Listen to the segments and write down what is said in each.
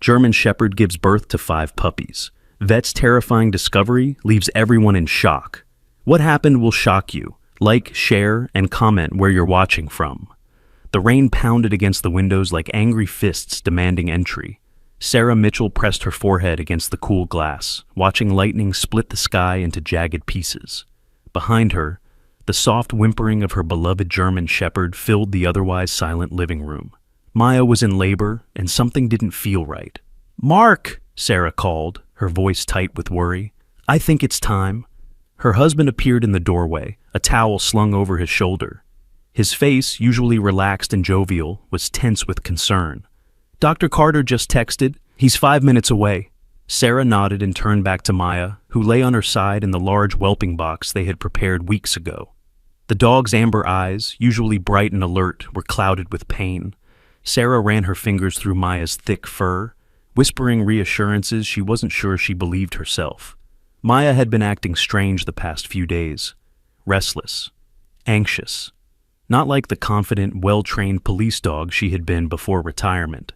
German Shepherd gives birth to 5 puppies. Vet's terrifying discovery leaves everyone in shock. What happened will shock you. Like, share, and comment where you're watching from. The rain pounded against the windows like angry fists demanding entry. Sarah Mitchell pressed her forehead against the cool glass, watching lightning split the sky into jagged pieces. Behind her, the soft whimpering of her beloved German Shepherd filled the otherwise silent living room. Maya was in labor, and something didn't feel right. "Mark!" Sarah called, her voice tight with worry. "I think it's time." Her husband appeared in the doorway, a towel slung over his shoulder. His face, usually relaxed and jovial, was tense with concern. "Dr. Carter just texted. He's 5 minutes away." Sarah nodded and turned back to Maya, who lay on her side in the large whelping box they had prepared weeks ago. The dog's amber eyes, usually bright and alert, were clouded with pain. Sarah ran her fingers through Maya's thick fur, whispering reassurances she wasn't sure she believed herself. Maya had been acting strange the past few days. Restless. Anxious. Not like the confident, well-trained police dog she had been before retirement.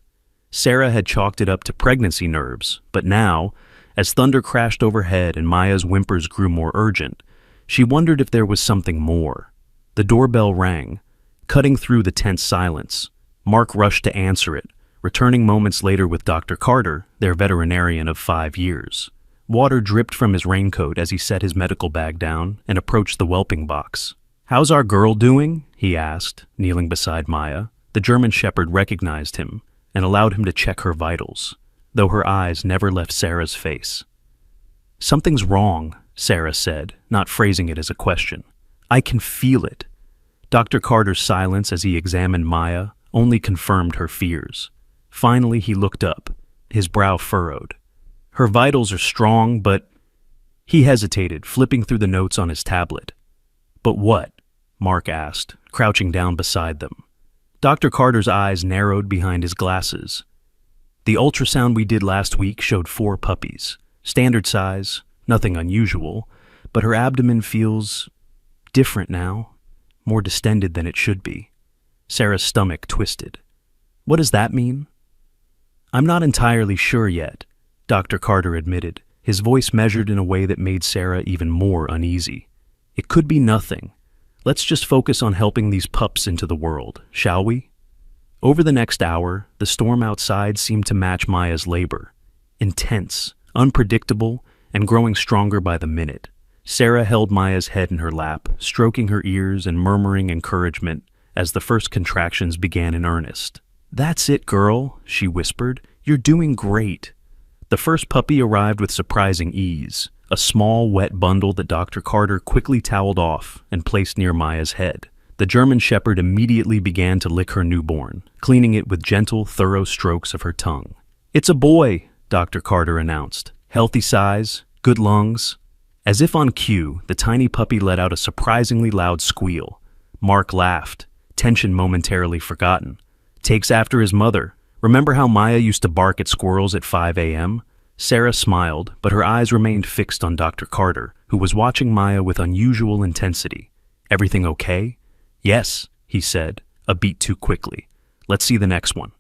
Sarah had chalked it up to pregnancy nerves, but now, as thunder crashed overhead and Maya's whimpers grew more urgent, she wondered if there was something more. The doorbell rang, cutting through the tense silence. Mark rushed to answer it, returning moments later with Dr. Carter, their veterinarian of 5 years. Water dripped from his raincoat as he set his medical bag down and approached the whelping box. "How's our girl doing?" he asked, kneeling beside Maya. The German Shepherd recognized him and allowed him to check her vitals, though her eyes never left Sarah's face. "Something's wrong," Sarah said, not phrasing it as a question. "I can feel it." Dr. Carter's silence as he examined Maya only confirmed her fears. Finally, he looked up, his brow furrowed. "Her vitals are strong, but—" He hesitated, flipping through the notes on his tablet. "But what?" Mark asked, crouching down beside them. Dr. Carter's eyes narrowed behind his glasses. "The ultrasound we did last week showed 4 puppies. Standard size, nothing unusual, but her abdomen feels different now, more distended than it should be." Sarah's stomach twisted. "What does that mean?" "I'm not entirely sure yet," Dr. Carter admitted, his voice measured in a way that made Sarah even more uneasy. "It could be nothing. Let's just focus on helping these pups into the world, shall we?" Over the next hour, the storm outside seemed to match Maya's labor. Intense, unpredictable, and growing stronger by the minute. Sarah held Maya's head in her lap, stroking her ears and murmuring encouragement as the first contractions began in earnest. "That's it, girl," she whispered. "You're doing great." The first puppy arrived with surprising ease, a small, wet bundle that Dr. Carter quickly toweled off and placed near Maya's head. The German Shepherd immediately began to lick her newborn, cleaning it with gentle, thorough strokes of her tongue. "It's a boy," Dr. Carter announced. "Healthy size, good lungs." As if on cue, the tiny puppy let out a surprisingly loud squeal. Mark laughed, tension momentarily forgotten. "Takes after his mother. Remember how Maya used to bark at squirrels at 5 a.m.? Sarah smiled, but her eyes remained fixed on Dr. Carter, who was watching Maya with unusual intensity. "Everything okay?" "Yes," he said, a beat too quickly. "Let's see the next one."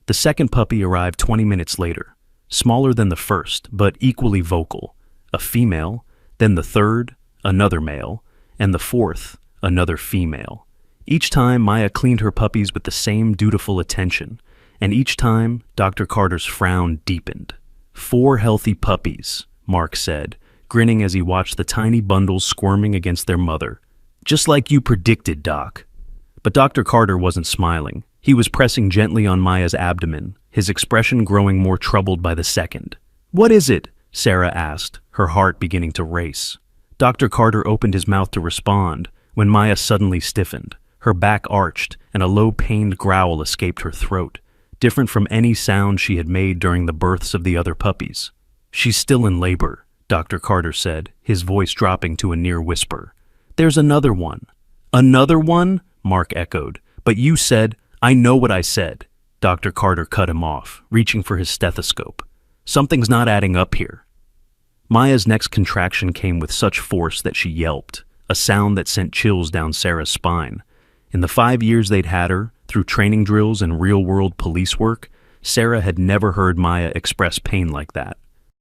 The second puppy arrived 20 minutes later, smaller than the first, but equally vocal. A female, then the third, another male, and the fourth, another female. Each time, Maya cleaned her puppies with the same dutiful attention, and each time, Dr. Carter's frown deepened. 4 healthy puppies, Mark said, grinning as he watched the tiny bundles squirming against their mother. "Just like you predicted, Doc." But Dr. Carter wasn't smiling. He was pressing gently on Maya's abdomen, his expression growing more troubled by the second. "What is it?" Sarah asked, her heart beginning to race. Dr. Carter opened his mouth to respond when Maya suddenly stiffened. Her back arched, and a low, pained growl escaped her throat, different from any sound she had made during the births of the other puppies. "She's still in labor," Dr. Carter said, his voice dropping to a near whisper. "There's another one." "Another one?" Mark echoed. "But you said—" "I know what I said." Dr. Carter cut him off, reaching for his stethoscope. "Something's not adding up here." Maya's next contraction came with such force that she yelped, a sound that sent chills down Sarah's spine. In the 5 years they'd had her, through training drills and real-world police work, Sarah had never heard Maya express pain like that.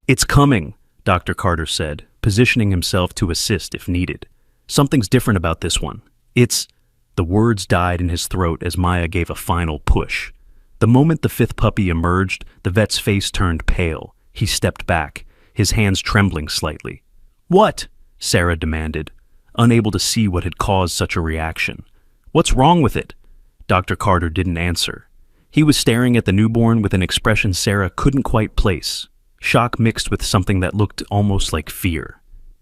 "It's coming," Dr. Carter said, positioning himself to assist if needed. "Something's different about this one. It's—" The words died in his throat as Maya gave a final push. The moment the fifth puppy emerged, the vet's face turned pale. He stepped back, his hands trembling slightly. "What?" Sarah demanded, unable to see what had caused such a reaction. "What's wrong with it?" Dr. Carter didn't answer. He was staring at the newborn with an expression Sarah couldn't quite place, shock mixed with something that looked almost like fear.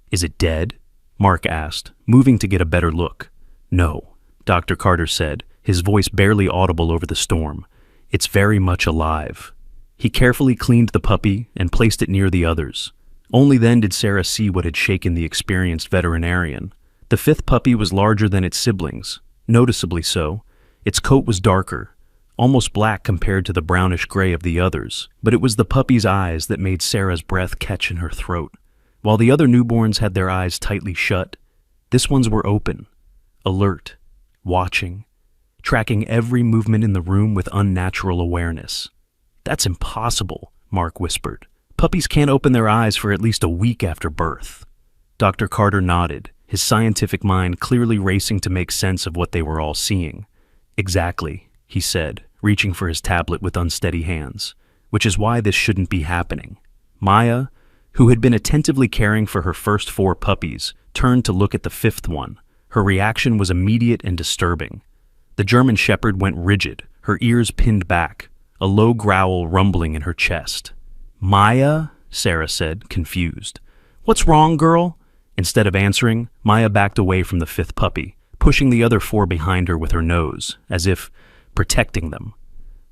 "Is it dead?" Mark asked, moving to get a better look. "No," Dr. Carter said, his voice barely audible over the storm. "It's very much alive." He carefully cleaned the puppy and placed it near the others. Only then did Sarah see what had shaken the experienced veterinarian. The fifth puppy was larger than its siblings, noticeably so. Its coat was darker, almost black compared to the brownish gray of the others, but it was the puppy's eyes that made Sarah's breath catch in her throat. While the other newborns had their eyes tightly shut, this one's were open, alert, watching, tracking every movement in the room with unnatural awareness. "That's impossible," Mark whispered. "Puppies can't open their eyes for at least a week after birth." Dr. Carter nodded, his scientific mind clearly racing to make sense of what they were all seeing. "Exactly," he said, reaching for his tablet with unsteady hands, "which is why this shouldn't be happening." Maya, who had been attentively caring for her first 4 puppies, turned to look at the 5th one. Her reaction was immediate and disturbing. The German Shepherd went rigid, her ears pinned back, a low growl rumbling in her chest. "Maya?" Sarah said, confused. "What's wrong, girl?" Instead of answering, Maya backed away from the 5th puppy, pushing the other 4 behind her with her nose, as if protecting them.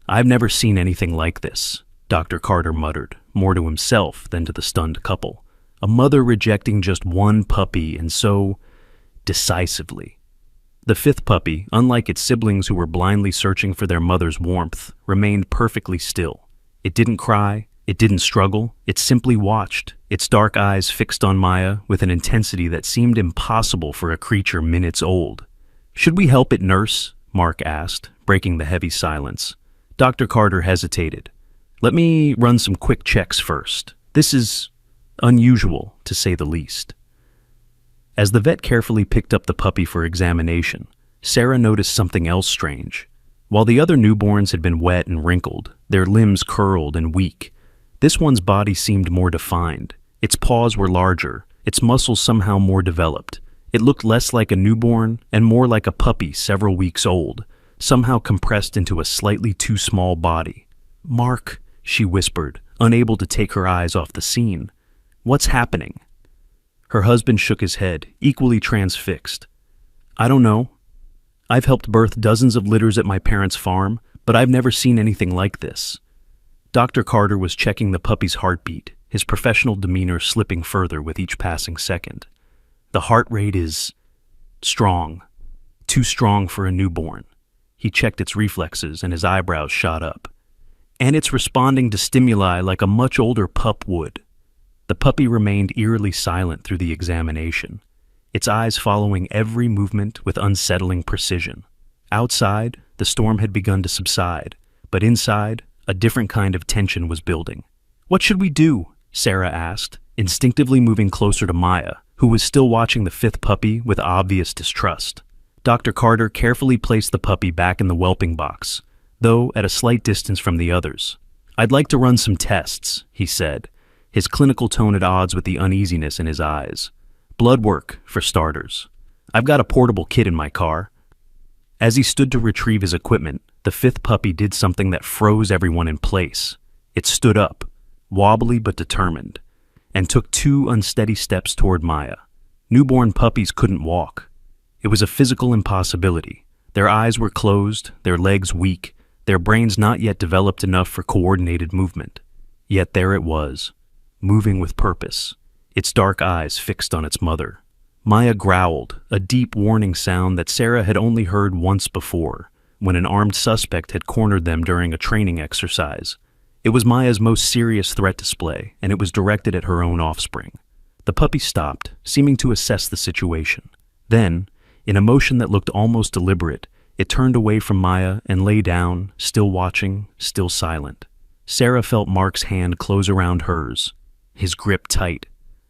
"I've never seen anything like this," Dr. Carter muttered, more to himself than to the stunned couple. A mother rejecting just one puppy, and so decisively. The 5th puppy, unlike its siblings who were blindly searching for their mother's warmth, remained perfectly still. It didn't cry, it didn't struggle, it simply watched, its dark eyes fixed on Maya with an intensity that seemed impossible for a creature minutes old. "Should we help it, nurse?" Mark asked, breaking the heavy silence. Dr. Carter hesitated. "Let me run some quick checks first. This is unusual, to say the least." As the vet carefully picked up the puppy for examination, Sarah noticed something else strange. While the other newborns had been wet and wrinkled, their limbs curled and weak, this one's body seemed more defined. Its paws were larger, its muscles somehow more developed. It looked less like a newborn and more like a puppy several weeks old, somehow compressed into a slightly too small body. "Mark," she whispered, unable to take her eyes off the scene. "What's happening?" Her husband shook his head, equally transfixed. "I don't know. I've helped birth dozens of litters at my parents' farm, but I've never seen anything like this." Dr. Carter was checking the puppy's heartbeat, his professional demeanor slipping further with each passing second. "The heart rate is strong. Too strong for a newborn." He checked its reflexes and his eyebrows shot up. "And it's responding to stimuli like a much older pup would." The puppy remained eerily silent through the examination, its eyes following every movement with unsettling precision. Outside, the storm had begun to subside, but inside, a different kind of tension was building. "What should we do?" Sarah asked, instinctively moving closer to Maya, who was still watching the 5th puppy with obvious distrust. Dr. Carter carefully placed the puppy back in the whelping box, though at a slight distance from the others. "I'd like to run some tests," he said, his clinical tone at odds with the uneasiness in his eyes. "Blood work, for starters. I've got a portable kit in my car." As he stood to retrieve his equipment, the 5th puppy did something that froze everyone in place. It stood up, wobbly but determined, and took 2 unsteady steps toward Maya. Newborn puppies couldn't walk. It was a physical impossibility. Their eyes were closed, their legs weak, their brains not yet developed enough for coordinated movement. Yet there it was, moving with purpose, its dark eyes fixed on its mother. Maya growled, a deep warning sound that Sarah had only heard once before, when an armed suspect had cornered them during a training exercise. It was Maya's most serious threat display, and it was directed at her own offspring. The puppy stopped, seeming to assess the situation. Then, in a motion that looked almost deliberate, it turned away from Maya and lay down, still watching, still silent. Sarah felt Mark's hand close around hers, his grip tight.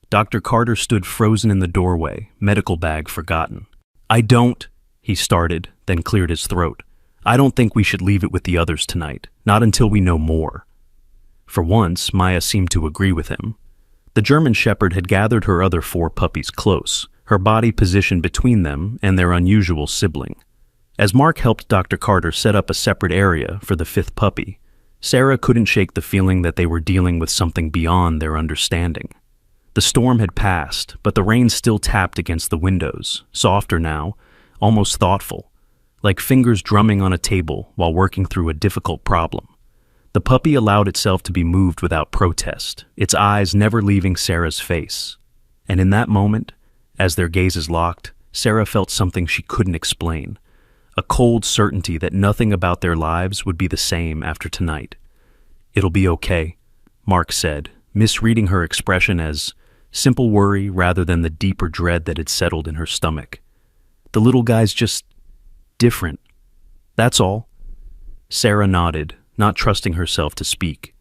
Dr. Carter stood frozen in the doorway, medical bag forgotten. "I don't," he started, then cleared his throat. "I don't think we should leave it with the others tonight, not until we know more." For once, Maya seemed to agree with him. The German Shepherd had gathered her other 4 puppies close, her body positioned between them and their unusual sibling. As Mark helped Dr. Carter set up a separate area for the 5th puppy, Sarah couldn't shake the feeling that they were dealing with something beyond their understanding. The storm had passed, but the rain still tapped against the windows, softer now, almost thoughtful, like fingers drumming on a table while working through a difficult problem. The puppy allowed itself to be moved without protest, its eyes never leaving Sarah's face. And in that moment, as their gazes locked, Sarah felt something she couldn't explain, a cold certainty that nothing about their lives would be the same after tonight. "It'll be okay," Mark said, misreading her expression as simple worry rather than the deeper dread that had settled in her stomach. "The little guy's just different. That's all." Sarah nodded, not trusting herself to speak,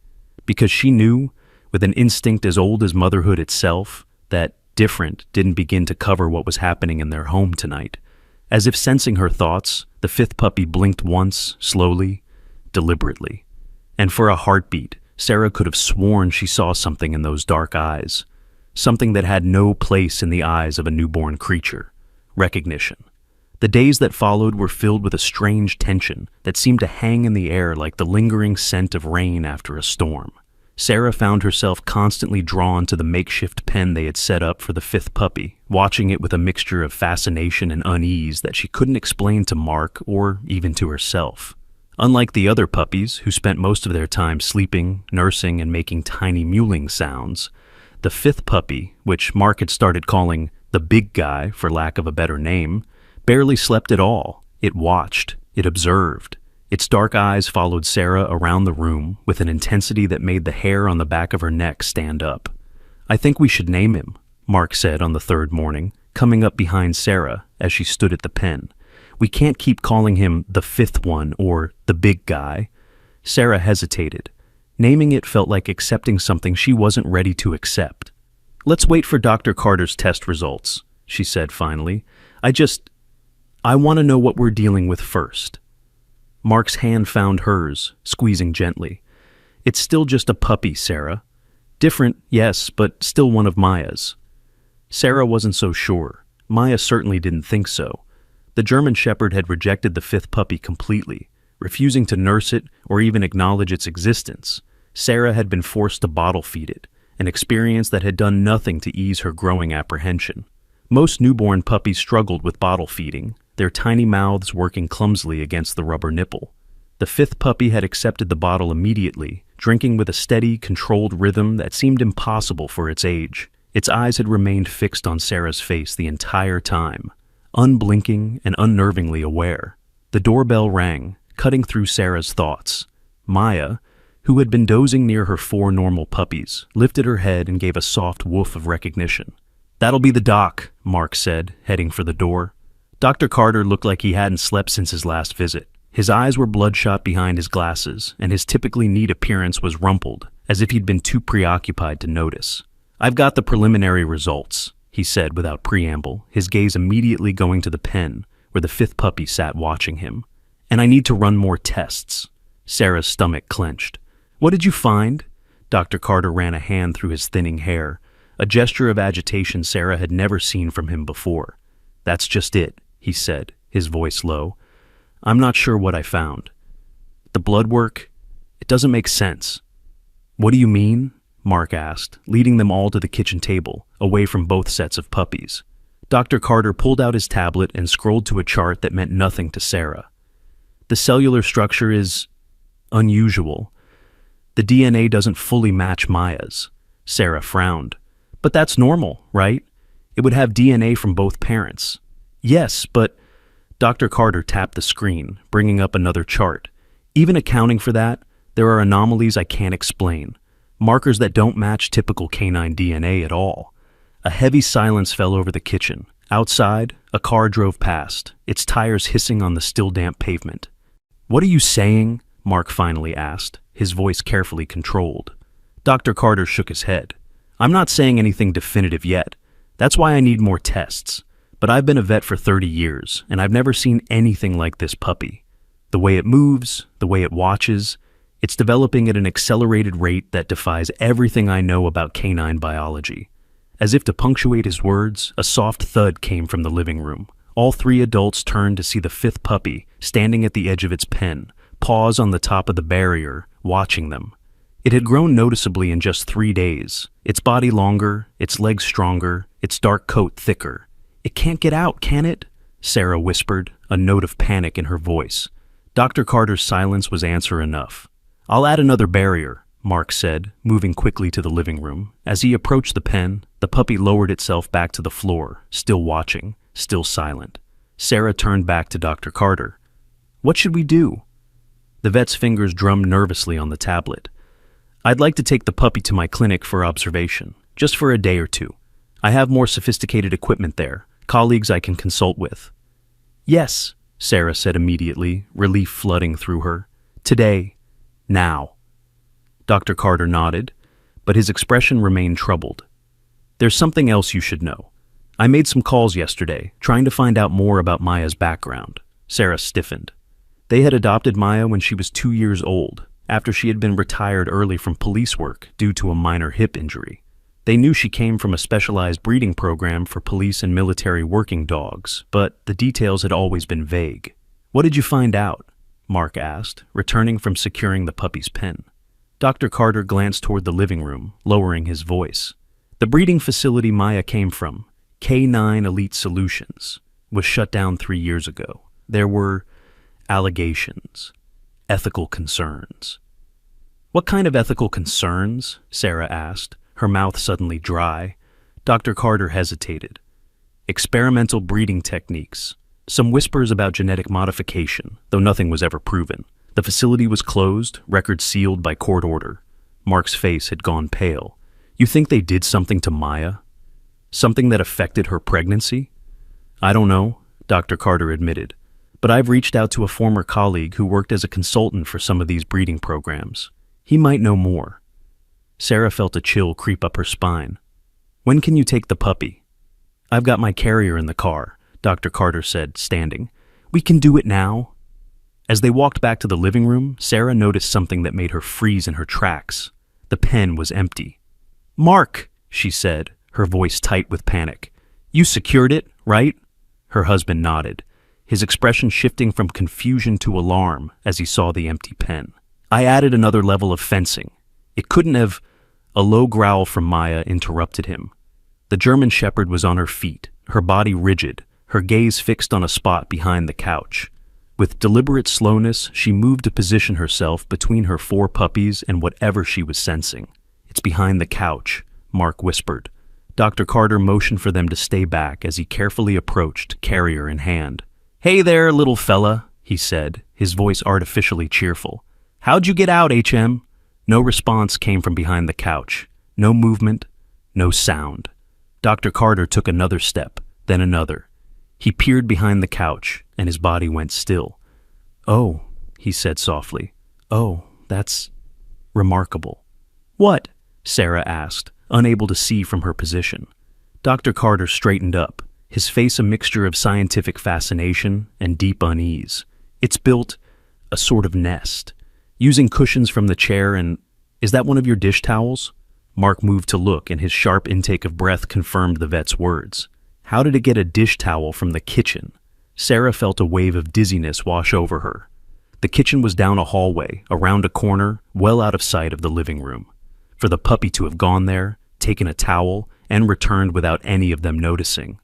because she knew, with an instinct as old as motherhood itself, that different didn't begin to cover what was happening in their home tonight. As if sensing her thoughts, the 5th puppy blinked once, slowly, deliberately. And for a heartbeat, Sarah could have sworn she saw something in those dark eyes, something that had no place in the eyes of a newborn creature: recognition. The days that followed were filled with a strange tension that seemed to hang in the air like the lingering scent of rain after a storm. Sarah found herself constantly drawn to the makeshift pen they had set up for the 5th puppy, watching it with a mixture of fascination and unease that she couldn't explain to Mark or even to herself. Unlike the other puppies, who spent most of their time sleeping, nursing, and making tiny mewling sounds, the 5th puppy, which Mark had started calling the big guy for lack of a better name, barely slept at all. It watched, it observed. Its dark eyes followed Sarah around the room with an intensity that made the hair on the back of her neck stand up. "I think we should name him," Mark said on the 3rd morning, coming up behind Sarah as she stood at the pen. "We can't keep calling him the 5th one or the big guy." Sarah hesitated. Naming it felt like accepting something she wasn't ready to accept. "Let's wait for Dr. Carter's test results," she said finally. I want to know what we're dealing with first." Mark's hand found hers, squeezing gently. "It's still just a puppy, Sarah. Different, yes, but still one of Maya's." Sarah wasn't so sure. Maya certainly didn't think so. The German Shepherd had rejected the 5th puppy completely, refusing to nurse it or even acknowledge its existence. Sarah had been forced to bottle feed it, an experience that had done nothing to ease her growing apprehension. Most newborn puppies struggled with bottle feeding, their tiny mouths working clumsily against the rubber nipple. The 5th puppy had accepted the bottle immediately, drinking with a steady, controlled rhythm that seemed impossible for its age. Its eyes had remained fixed on Sarah's face the entire time, unblinking and unnervingly aware. The doorbell rang, cutting through Sarah's thoughts. Maya, who had been dozing near her 4 normal puppies, lifted her head and gave a soft woof of recognition. "That'll be the doc," Mark said, heading for the door. Dr. Carter looked like he hadn't slept since his last visit. His eyes were bloodshot behind his glasses, and his typically neat appearance was rumpled, as if he'd been too preoccupied to notice. "I've got the preliminary results," he said without preamble, his gaze immediately going to the pen, where the 5th puppy sat watching him. "And I need to run more tests." Sarah's stomach clenched. "What did you find?" Dr. Carter ran a hand through his thinning hair, a gesture of agitation Sarah had never seen from him before. "That's just it," he said, his voice low. "I'm not sure what I found. The blood work, it doesn't make sense." "What do you mean?" Mark asked, leading them all to the kitchen table, away from both sets of puppies. Dr. Carter pulled out his tablet and scrolled to a chart that meant nothing to Sarah. "The cellular structure is unusual. The DNA doesn't fully match Maya's." Sarah frowned. "But that's normal, right? It would have DNA from both parents." "Yes, but—" Dr. Carter tapped the screen, bringing up another chart. "Even accounting for that, there are anomalies I can't explain. Markers that don't match typical canine DNA at all." A heavy silence fell over the kitchen. Outside, a car drove past, its tires hissing on the still damp pavement. "What are you saying?" Mark finally asked, his voice carefully controlled. Dr. Carter shook his head. "I'm not saying anything definitive yet. That's why I need more tests. But I've been a vet for 30 years, and I've never seen anything like this puppy. The way it moves, the way it watches, it's developing at an accelerated rate that defies everything I know about canine biology." As if to punctuate his words, a soft thud came from the living room. All three adults turned to see the fifth puppy standing at the edge of its pen, paws on the top of the barrier, watching them. It had grown noticeably in just 3 days, its body longer, its legs stronger, its dark coat thicker. "It can't get out, can it?" Sarah whispered, a note of panic in her voice. Dr. Carter's silence was answer enough. "I'll add another barrier," Mark said, moving quickly to the living room. As he approached the pen, the puppy lowered itself back to the floor, still watching, still silent. Sarah turned back to Dr. Carter. "What should we do?" The vet's fingers drummed nervously on the tablet. "I'd like to take the puppy to my clinic for observation, just for a day or two. I have more sophisticated equipment there, colleagues I can consult with." "Yes," Sarah said immediately, relief flooding through her. "Today. Now." Dr. Carter nodded, but his expression remained troubled. "There's something else you should know. I made some calls yesterday, trying to find out more about Maya's background." Sarah stiffened. They had adopted Maya when she was 2 years old, after she had been retired early from police work due to a minor hip injury. They knew she came from a specialized breeding program for police and military working dogs, but the details had always been vague. "What did you find out?" Mark asked, returning from securing the puppy's pen. Dr. Carter glanced toward the living room, lowering his voice. "The breeding facility Maya came from, K9 Elite Solutions, was shut down 3 years ago. There were allegations, ethical concerns." "What kind of ethical concerns?" Sarah asked, her mouth suddenly dry. Dr. Carter hesitated. "Experimental breeding techniques. Some whispers about genetic modification, though nothing was ever proven. The facility was closed, records sealed by court order." Mark's face had gone pale. "You think they did something to Maya? Something that affected her pregnancy?" "I don't know," Dr. Carter admitted, "but I've reached out to a former colleague who worked as a consultant for some of these breeding programs. He might know more." Sarah felt a chill creep up her spine. "When can you take the puppy?" "I've got my carrier in the car," Dr. Carter said, standing. "We can do it now." As they walked back to the living room, Sarah noticed something that made her freeze in her tracks. The pen was empty. "Mark," she said, her voice tight with panic. "You secured it, right?" Her husband nodded, his expression shifting from confusion to alarm as he saw the empty pen. "I added another level of fencing. It couldn't have—" A low growl from Maya interrupted him. The German Shepherd was on her feet, her body rigid, her gaze fixed on a spot behind the couch. With deliberate slowness, she moved to position herself between her 4 puppies and whatever she was sensing. "It's behind the couch," Mark whispered. Dr. Carter motioned for them to stay back as he carefully approached, carrier in hand. "Hey there, little fella," he said, his voice artificially cheerful. "How'd you get out, HM?" No response came from behind the couch. No movement, no sound. Dr. Carter took another step, then another. He peered behind the couch, and his body went still. "Oh," he said softly. "Oh, that's remarkable." "What?" Sarah asked, unable to see from her position. Dr. Carter straightened up, his face a mixture of scientific fascination and deep unease. "It's built a sort of nest, using cushions from the chair and— Is that one of your dish towels?" Mark moved to look, and his sharp intake of breath confirmed the vet's words. How did it get a dish towel from the kitchen? Sarah felt a wave of dizziness wash over her. The kitchen was down a hallway, around a corner, well out of sight of the living room. For the puppy to have gone there, taken a towel, and returned without any of them noticing.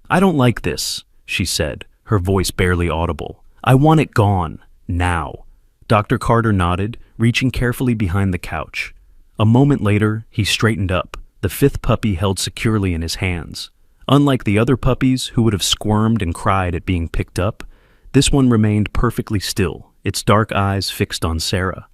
"I don't like this," she said, her voice barely audible. "I want it gone. Now." Dr. Carter nodded, reaching carefully behind the couch. A moment later, he straightened up, the 5th puppy held securely in his hands. Unlike the other puppies, who would have squirmed and cried at being picked up, this one remained perfectly still, its dark eyes fixed on Sarah.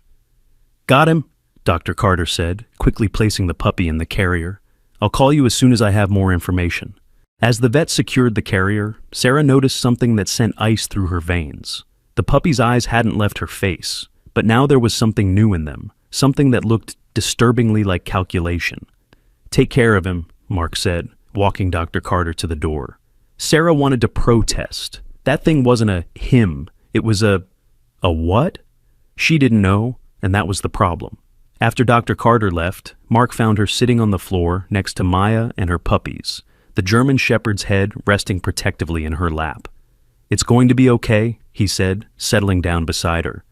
"Got him," Dr. Carter said, quickly placing the puppy in the carrier. "I'll call you as soon as I have more information." As the vet secured the carrier, Sarah noticed something that sent ice through her veins. The puppy's eyes hadn't left her face, but now there was something new in them, something that looked disturbingly like calculation. "Take care of him," Mark said, walking Dr. Carter to the door. Sarah wanted to protest. That thing wasn't a him, it was a what? She didn't know, and that was the problem. After Dr. Carter left, Mark found her sitting on the floor next to Maya and her puppies, the German Shepherd's head resting protectively in her lap. "It's going to be okay," he said, settling down beside her.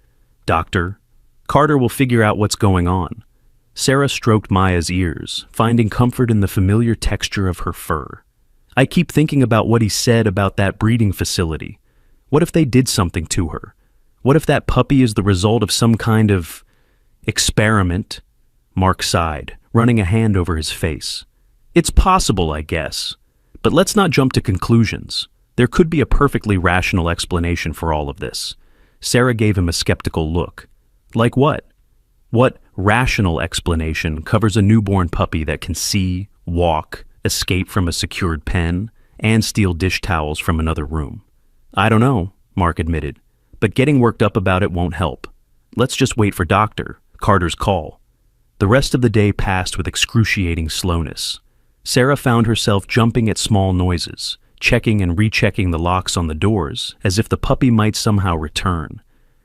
"Doctor, Carter will figure out what's going on." Sarah stroked Maya's ears, finding comfort in the familiar texture of her fur. "I keep thinking about what he said about that breeding facility. What if they did something to her? What if that puppy is the result of some kind of experiment?" Mark sighed, running a hand over his face. "It's possible, I guess. But let's not jump to conclusions. There could be a perfectly rational explanation for all of this." Sarah gave him a skeptical look. "Like what? What rational explanation covers a newborn puppy that can see, walk, escape from a secured pen, and steal dish towels from another room?" "I don't know," Mark admitted, "but getting worked up about it won't help. Let's just wait for Dr. Carter's call." The rest of the day passed with excruciating slowness. Sarah found herself jumping at small noises, checking and rechecking the locks on the doors, as if the puppy might somehow return.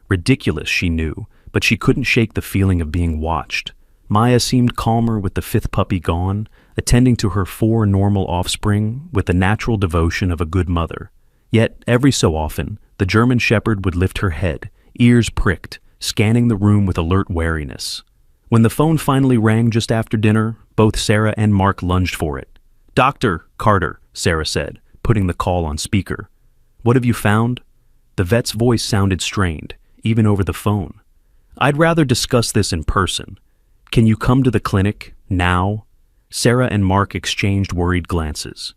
Ridiculous, she knew, but she couldn't shake the feeling of being watched. Maya seemed calmer with the fifth puppy gone, attending to her 4 normal offspring with the natural devotion of a good mother. Yet, every so often, the German Shepherd would lift her head, ears pricked, scanning the room with alert wariness. When the phone finally rang just after dinner, both Sarah and Mark lunged for it. "Dr. Carter," Sarah said, putting the call on speaker. "What have you found?" The vet's voice sounded strained, even over the phone. "I'd rather discuss this in person. Can you come to the clinic, now?" Sarah and Mark exchanged worried glances.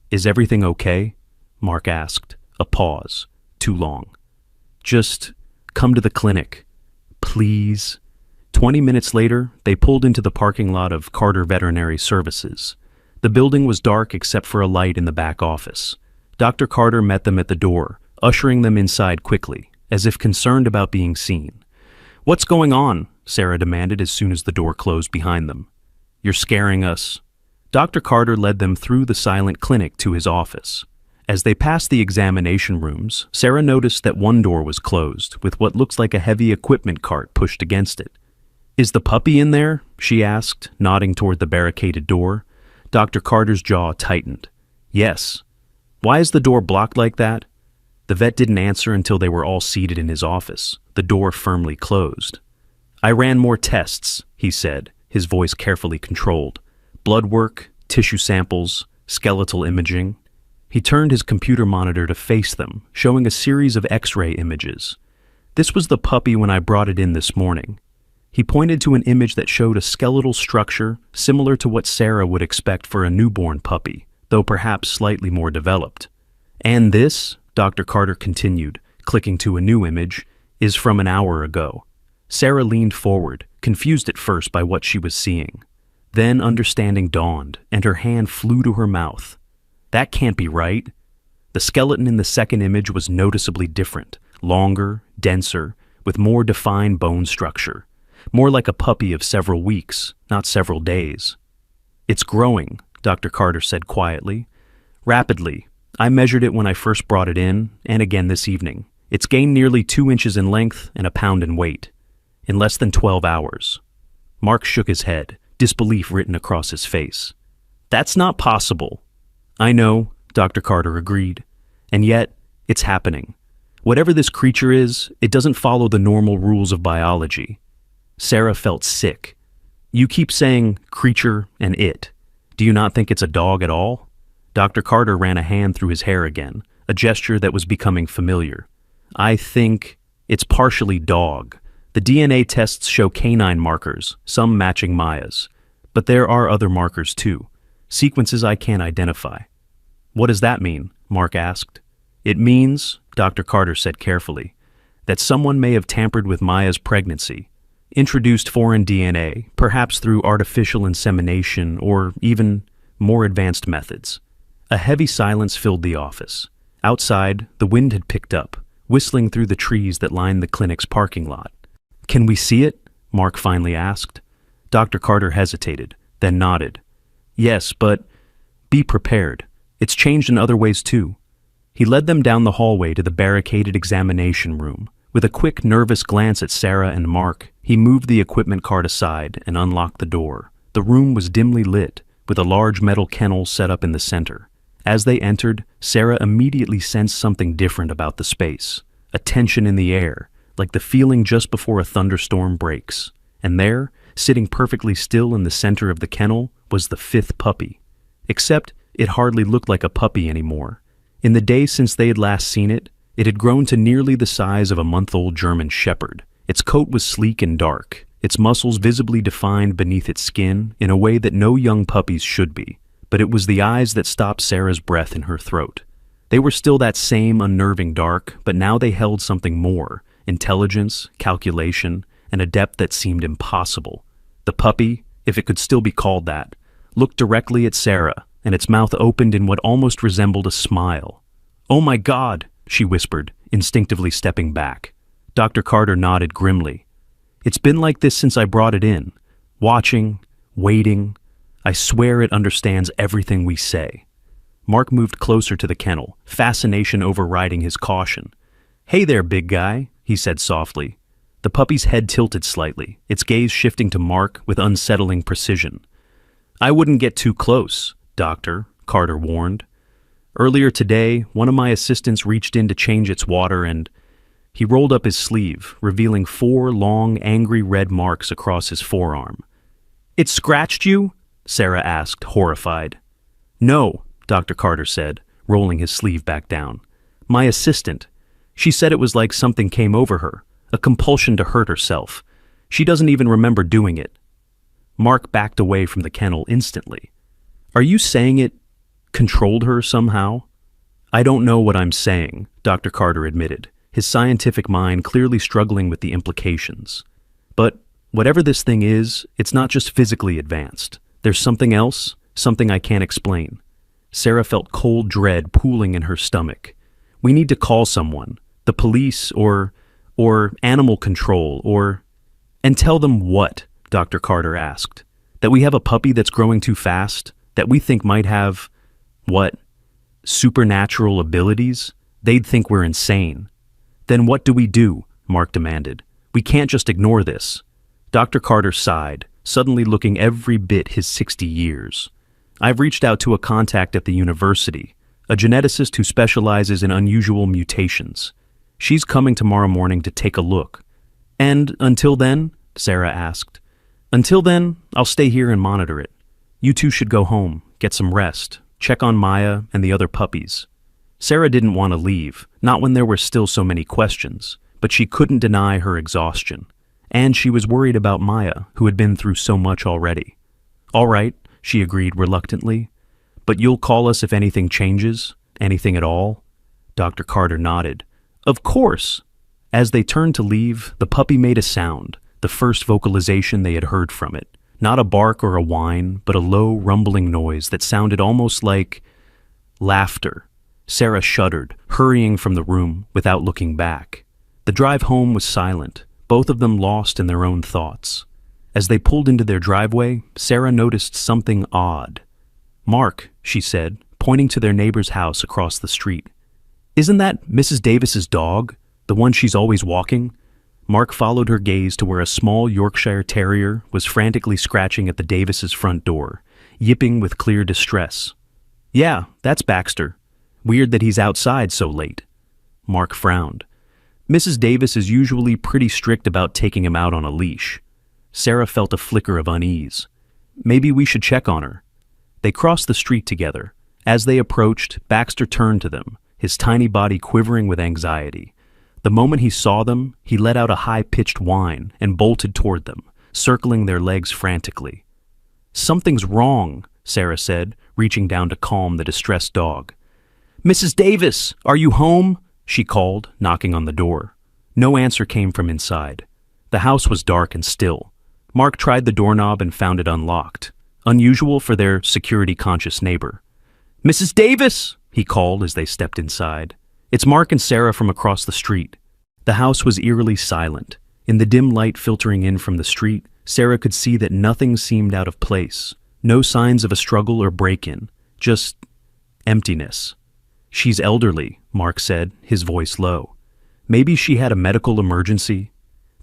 "Is everything okay?" Mark asked. A pause. Too long. "Just come to the clinic, please." 20 minutes later, they pulled into the parking lot of Carter Veterinary Services. The building was dark except for a light in the back office. Dr. Carter met them at the door, ushering them inside quickly, as if concerned about being seen. "What's going on?" Sarah demanded as soon as the door closed behind them. "You're scaring us." Dr. Carter led them through the silent clinic to his office. As they passed the examination rooms, Sarah noticed that one door was closed, with what looks like a heavy equipment cart pushed against it. "Is the puppy in there?" she asked, nodding toward the barricaded door. Dr. Carter's jaw tightened. "Yes." "Why is the door blocked like that?" The vet didn't answer until they were all seated in his office, the door firmly closed. "I ran more tests," he said, his voice carefully controlled. "Blood work, tissue samples, skeletal imaging." He turned his computer monitor to face them, showing a series of X-ray images. "This was the puppy when I brought it in this morning." He pointed to an image that showed a skeletal structure similar to what Sarah would expect for a newborn puppy, though perhaps slightly more developed. "And this," Dr. Carter continued, clicking to a new image, "is from an hour ago." Sarah leaned forward, confused at first by what she was seeing. Then understanding dawned, and her hand flew to her mouth. "That can't be right." The skeleton in the second image was noticeably different, longer, denser, with more defined bone structure. More like a puppy of several weeks, not several days. "It's growing," Dr. Carter said quietly. "Rapidly. I measured it when I first brought it in, and again this evening. It's gained nearly 2 inches in length and a pound in weight. In less than 12 hours. Mark shook his head, disbelief written across his face. "That's not possible." "I know," Dr. Carter agreed. "And yet, it's happening. Whatever this creature is, it doesn't follow the normal rules of biology." Sarah felt sick. "You keep saying creature and it. Do you not think it's a dog at all?" Dr. Carter ran a hand through his hair again, a gesture that was becoming familiar. "I think it's partially dog. The DNA tests show canine markers, some matching Maya's. But there are other markers too, sequences I can't identify." "What does that mean?" Mark asked. "It means," Dr. Carter said carefully, "that someone may have tampered with Maya's pregnancy, introduced foreign DNA, perhaps through artificial insemination or even more advanced methods." A heavy silence filled the office. Outside, the wind had picked up, whistling through the trees that lined the clinic's parking lot. "Can we see it?" Mark finally asked. Dr. Carter hesitated, then nodded. "Yes, but be prepared. It's changed in other ways too." He led them down the hallway to the barricaded examination room. With a quick, nervous glance at Sarah and Mark, he moved the equipment cart aside and unlocked the door. The room was dimly lit, with a large metal kennel set up in the center. As they entered, Sarah immediately sensed something different about the space. A tension in the air, like the feeling just before a thunderstorm breaks. And there, sitting perfectly still in the center of the kennel, was the fifth puppy. Except it hardly looked like a puppy anymore. In the days since they had last seen it, it had grown to nearly the size of a month-old German shepherd. Its coat was sleek and dark, its muscles visibly defined beneath its skin in a way that no young puppies should be. But it was the eyes that stopped Sarah's breath in her throat. They were still that same unnerving dark, but now they held something more: intelligence, calculation, and a depth that seemed impossible. The puppy, if it could still be called that, looked directly at Sarah, and its mouth opened in what almost resembled a smile. "Oh my God," she whispered, instinctively stepping back. Dr. Carter nodded grimly. "It's been like this since I brought it in. Watching, waiting. I swear it understands everything we say." Mark moved closer to the kennel, fascination overriding his caution. "Hey there, big guy," he said softly. The puppy's head tilted slightly, its gaze shifting to Mark with unsettling precision. "I wouldn't get too close, Doctor," Carter warned. "Earlier today, one of my assistants reached in to change its water and—" He rolled up his sleeve, revealing 4 long, angry red marks across his forearm. "It scratched you?" Sarah asked, horrified. "No," Dr. Carter said, rolling his sleeve back down. "My assistant. She said it was like something came over her, a compulsion to hurt herself. She doesn't even remember doing it." Mark backed away from the kennel instantly. "Are you saying it controlled her somehow?" "I don't know what I'm saying," Dr. Carter admitted, his scientific mind clearly struggling with the implications. "But whatever this thing is, it's not just physically advanced. There's something else, something I can't explain." Sarah felt cold dread pooling in her stomach. "We need to call someone, the police or animal control or—" "And tell them what?" Dr. Carter asked. "That we have a puppy that's growing too fast? That we think might have, what, supernatural abilities? They'd think we're insane." "Then what do we do?" Mark demanded. "We can't just ignore this." Dr. Carter sighed, suddenly looking every bit his 60 years. "I've reached out to a contact at the university, a geneticist who specializes in unusual mutations. She's coming tomorrow morning to take a look." "And until then?" Sarah asked. "Until then, I'll stay here and monitor it. You two should go home, get some rest, check on Maya and the other puppies." Sarah didn't want to leave, not when there were still so many questions, but she couldn't deny her exhaustion. And she was worried about Maya, who had been through so much already. "All right," she agreed reluctantly. "But you'll call us if anything changes? Anything at all?" Dr. Carter nodded. "Of course." As they turned to leave, the puppy made a sound, the first vocalization they had heard from it. Not a bark or a whine, but a low, rumbling noise that sounded almost like laughter. Sarah shuddered, hurrying from the room without looking back. The drive home was silent, both of them lost in their own thoughts. As they pulled into their driveway, Sarah noticed something odd. "Mark," she said, pointing to their neighbor's house across the street. "Isn't that Mrs. Davis's dog, the one she's always walking?" Mark followed her gaze to where a small Yorkshire Terrier was frantically scratching at the Davises' front door, yipping with clear distress. "Yeah, that's Baxter. Weird that he's outside so late." Mark frowned. "Mrs. Davis is usually pretty strict about taking him out on a leash." Sarah felt a flicker of unease. "Maybe we should check on her." They crossed the street together. As they approached, Baxter turned to them, his tiny body quivering with anxiety. The moment he saw them, he let out a high-pitched whine and bolted toward them, circling their legs frantically. "Something's wrong," Sarah said, reaching down to calm the distressed dog. "Mrs. Davis, are you home?" she called, knocking on the door. No answer came from inside. The house was dark and still. Mark tried the doorknob and found it unlocked, unusual for their security-conscious neighbor. "Mrs. Davis!" he called as they stepped inside. "It's Mark and Sarah from across the street." The house was eerily silent. In the dim light filtering in from the street, Sarah could see that nothing seemed out of place. No signs of a struggle or break-in, just emptiness. "She's elderly," Mark said, his voice low. "Maybe she had a medical emergency."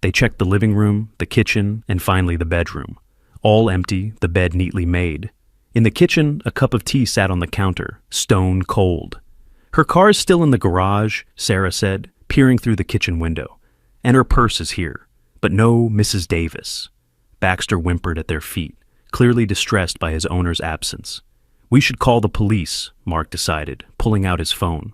They checked the living room, the kitchen, and finally the bedroom. All empty, the bed neatly made. In the kitchen, a cup of tea sat on the counter, stone cold. "Her car's still in the garage," Sarah said, peering through the kitchen window. "And her purse is here, but no Mrs. Davis." Baxter whimpered at their feet, clearly distressed by his owner's absence. "We should call the police," Mark decided, pulling out his phone.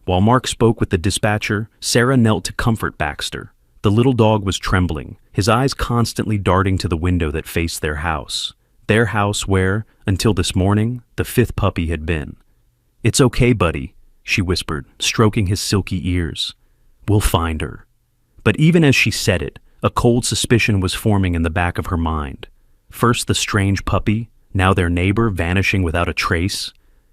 While Mark spoke with the dispatcher, Sarah knelt to comfort Baxter. The little dog was trembling, his eyes constantly darting to the window that faced their house. Their house where, until this morning, the fifth puppy had been. "It's okay, buddy," she whispered, stroking his silky ears. "We'll find her." But even as she said it, a cold suspicion was forming in the back of her mind. First the strange puppy, now their neighbor vanishing without a trace.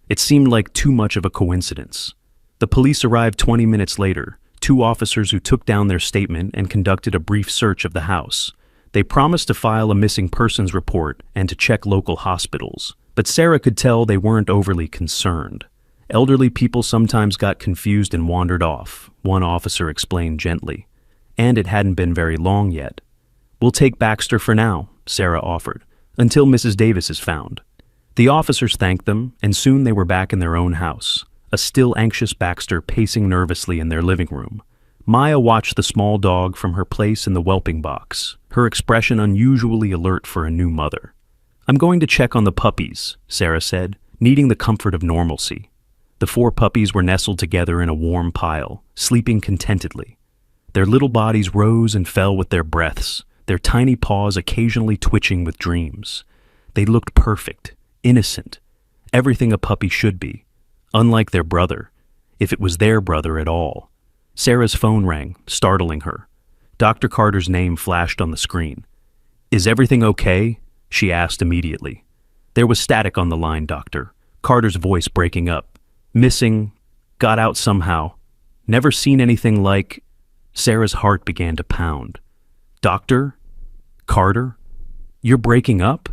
It seemed like too much of a coincidence. The police arrived 20 minutes later, 2 officers who took down their statement and conducted a brief search of the house. They promised to file a missing persons report and to check local hospitals, but Sarah could tell they weren't overly concerned. "Elderly people sometimes got confused and wandered off," one officer explained gently. "And it hadn't been very long yet." "We'll take Baxter for now," Sarah offered, "until Mrs. Davis is found." The officers thanked them, and soon they were back in their own house, a still anxious Baxter pacing nervously in their living room. Maya watched the small dog from her place in the whelping box, her expression unusually alert for a new mother. "I'm going to check on the puppies," Sarah said, needing the comfort of normalcy. The 4 puppies were nestled together in a warm pile, sleeping contentedly. Their little bodies rose and fell with their breaths, their tiny paws occasionally twitching with dreams. They looked perfect, innocent, everything a puppy should be, unlike their brother, if it was their brother at all. Sarah's phone rang, startling her. Dr. Carter's name flashed on the screen. "Is everything okay?" she asked immediately. "There was static on the line, doctor," Carter's voice breaking up. "Missing, got out somehow. Never seen anything like..." Sarah's heart began to pound. "Doctor? Carter? You're breaking up?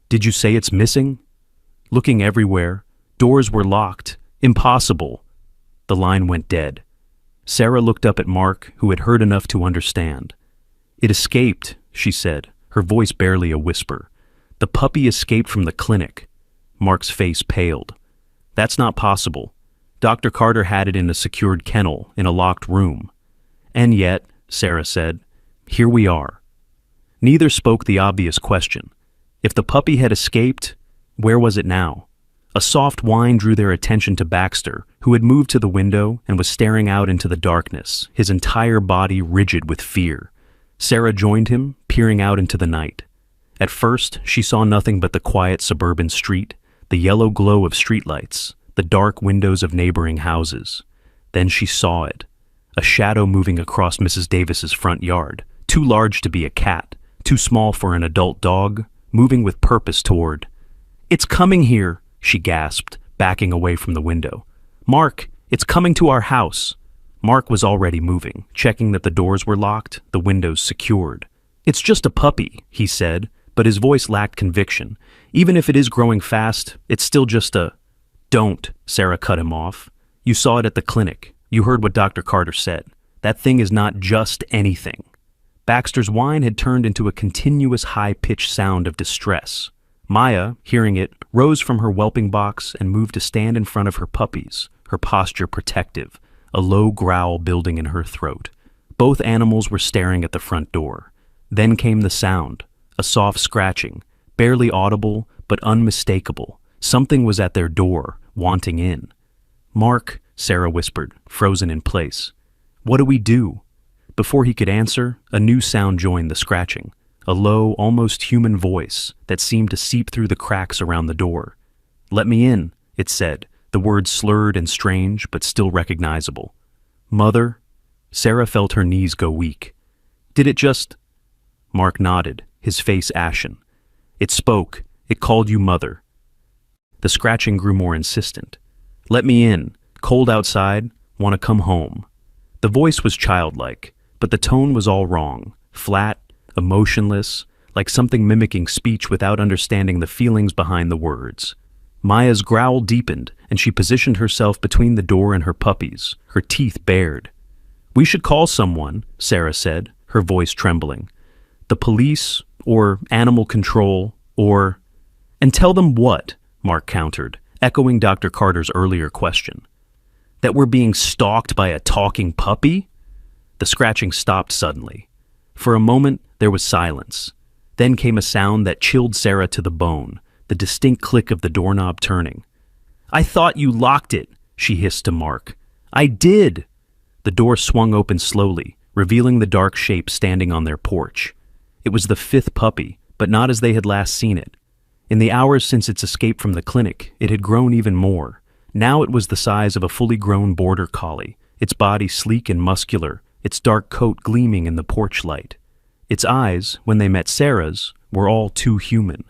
Did you say it's missing?" Looking everywhere, doors were locked. Impossible. The line went dead. Sarah looked up at Mark, who had heard enough to understand. "It escaped," she said, her voice barely a whisper. "The puppy escaped from the clinic." Mark's face paled. "That's not possible. Dr. Carter had it in a secured kennel in a locked room." "And yet," Sarah said, "here we are." Neither spoke the obvious question. If the puppy had escaped, where was it now? A soft whine drew their attention to Baxter, who had moved to the window and was staring out into the darkness, his entire body rigid with fear. Sarah joined him, peering out into the night. At first, she saw nothing but the quiet suburban street, the yellow glow of streetlights, the dark windows of neighboring houses. Then she saw it, a shadow moving across Mrs. Davis's front yard, too large to be a cat, too small for an adult dog, moving with purpose toward. "It's coming here," she gasped, backing away from the window. "Mark, it's coming to our house." Mark was already moving, checking that the doors were locked, the windows secured. "It's just a puppy," he said, but his voice lacked conviction. "Even if it is growing fast, it's still just a..." "Don't," Sarah cut him off. "You saw it at the clinic. You heard what Dr. Carter said. That thing is not just anything." Baxter's whine had turned into a continuous high-pitched sound of distress. Maya, hearing it, rose from her whelping box and moved to stand in front of her puppies, her posture protective, a low growl building in her throat. Both animals were staring at the front door. Then came the sound, a soft scratching, barely audible but unmistakable. Something was at their door, wanting in. "Mark," Sarah whispered, frozen in place. "What do we do?" Before he could answer, a new sound joined the scratching, a low, almost human voice that seemed to seep through the cracks around the door. "Let me in," it said, the words slurred and strange but still recognizable. "Mother?" Sarah felt her knees go weak. "Did it just..." Mark nodded, his face ashen. "It spoke. It called you mother." The scratching grew more insistent. "Let me in. Cold outside. Want to come home." The voice was childlike, but the tone was all wrong, flat, emotionless, like something mimicking speech without understanding the feelings behind the words. Maya's growl deepened, and she positioned herself between the door and her puppies, her teeth bared. "We should call someone," Sarah said, her voice trembling. "The police, or animal control, or—" "And tell them what?" Mark countered, echoing Dr. Carter's earlier question. "That we're being stalked by a talking puppy?" The scratching stopped suddenly. For a moment, there was silence. Then came a sound that chilled Sarah to the bone, the distinct click of the doorknob turning. "I thought you locked it," she hissed to Mark. "I did!" The door swung open slowly, revealing the dark shape standing on their porch. It was the fifth puppy, but not as they had last seen it. In the hours since its escape from the clinic, it had grown even more. Now it was the size of a fully grown border collie, its body sleek and muscular, its dark coat gleaming in the porch light. Its eyes, when they met Sarah's, were all too human.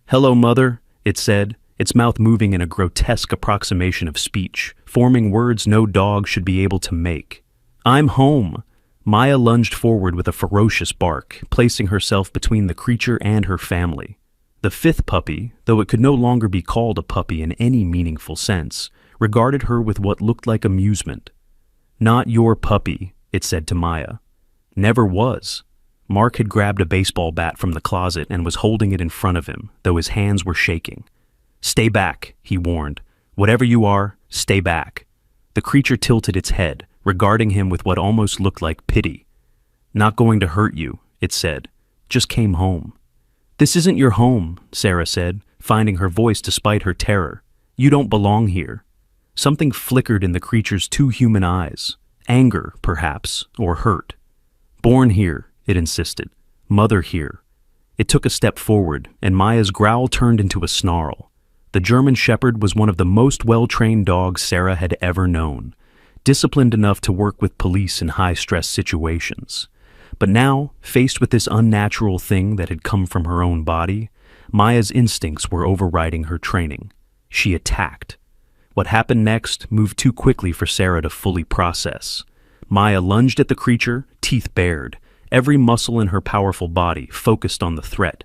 "Hello, Mother," it said, its mouth moving in a grotesque approximation of speech, forming words no dog should be able to make. "I'm home." Maya lunged forward with a ferocious bark, placing herself between the creature and her family. The fifth puppy, though it could no longer be called a puppy in any meaningful sense, regarded her with what looked like amusement. "Not your puppy," it said to Maya. "Never was." Mark had grabbed a baseball bat from the closet and was holding it in front of him, though his hands were shaking. "Stay back," he warned. "Whatever you are, stay back." The creature tilted its head, regarding him with what almost looked like pity. "Not going to hurt you," it said. "Just came home." "This isn't your home," Sarah said, finding her voice despite her terror. "You don't belong here." Something flickered in the creature's two human eyes. Anger, perhaps, or hurt. "Born here," it insisted. "Mother here." It took a step forward, and Maya's growl turned into a snarl. The German Shepherd was one of the most well-trained dogs Sarah had ever known, disciplined enough to work with police in high-stress situations. But now, faced with this unnatural thing that had come from her own body, Maya's instincts were overriding her training. She attacked. What happened next moved too quickly for Sarah to fully process. Maya lunged at the creature, teeth bared, every muscle in her powerful body focused on the threat.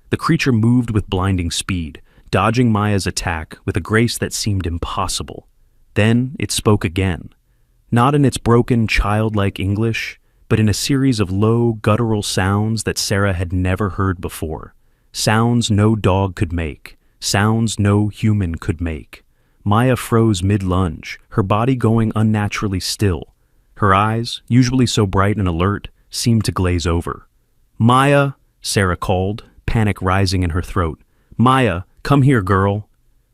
The creature moved with blinding speed, dodging Maya's attack with a grace that seemed impossible. Then it spoke again. Not in its broken, childlike English, but in a series of low, guttural sounds that Sarah had never heard before. Sounds no dog could make. Sounds no human could make. Maya froze mid-lunge, her body going unnaturally still. Her eyes, usually so bright and alert, seemed to glaze over. "Maya," Sarah called, panic rising in her throat. "Maya, come here, girl."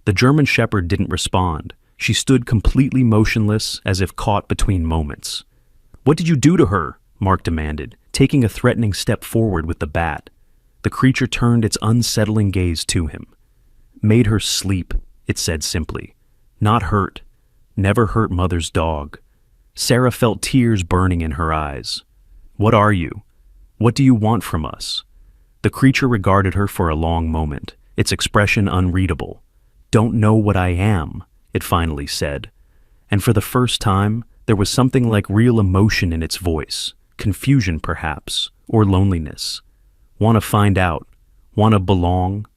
The German Shepherd didn't respond. She stood completely motionless, as if caught between moments. "What did you do to her?" Mark demanded, taking a threatening step forward with the bat. The creature turned its unsettling gaze to him. "Made her sleep," it said simply. "Not hurt. Never hurt Mother's dog." Sarah felt tears burning in her eyes. "What are you? What do you want from us?" The creature regarded her for a long moment, its expression unreadable. "Don't know what I am," it finally said. And for the first time, there was something like real emotion in its voice, confusion perhaps, or loneliness. "Want to find out? Want to belong?"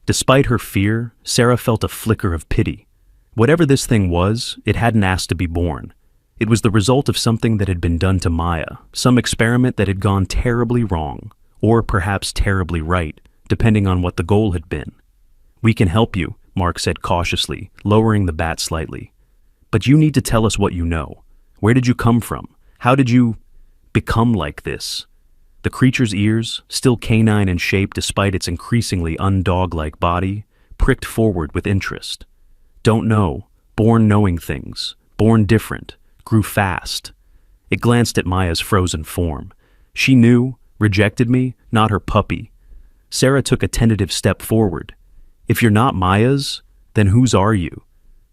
Despite her fear, Sarah felt a flicker of pity. Whatever this thing was, it hadn't asked to be born. It was the result of something that had been done to Maya, some experiment that had gone terribly wrong, or perhaps terribly right, depending on what the goal had been. "We can help you," Mark said cautiously, lowering the bat slightly. "But you need to tell us what you know. Where did you come from? How did you become like this?" The creature's ears, still canine in shape despite its increasingly undog-like body, pricked forward with interest. "Don't know. Born knowing things. Born different. Grew fast." It glanced at Maya's frozen form. She knew, rejected me, not her puppy. Sarah took a tentative step forward. "If you're not Maya's, then whose are you?"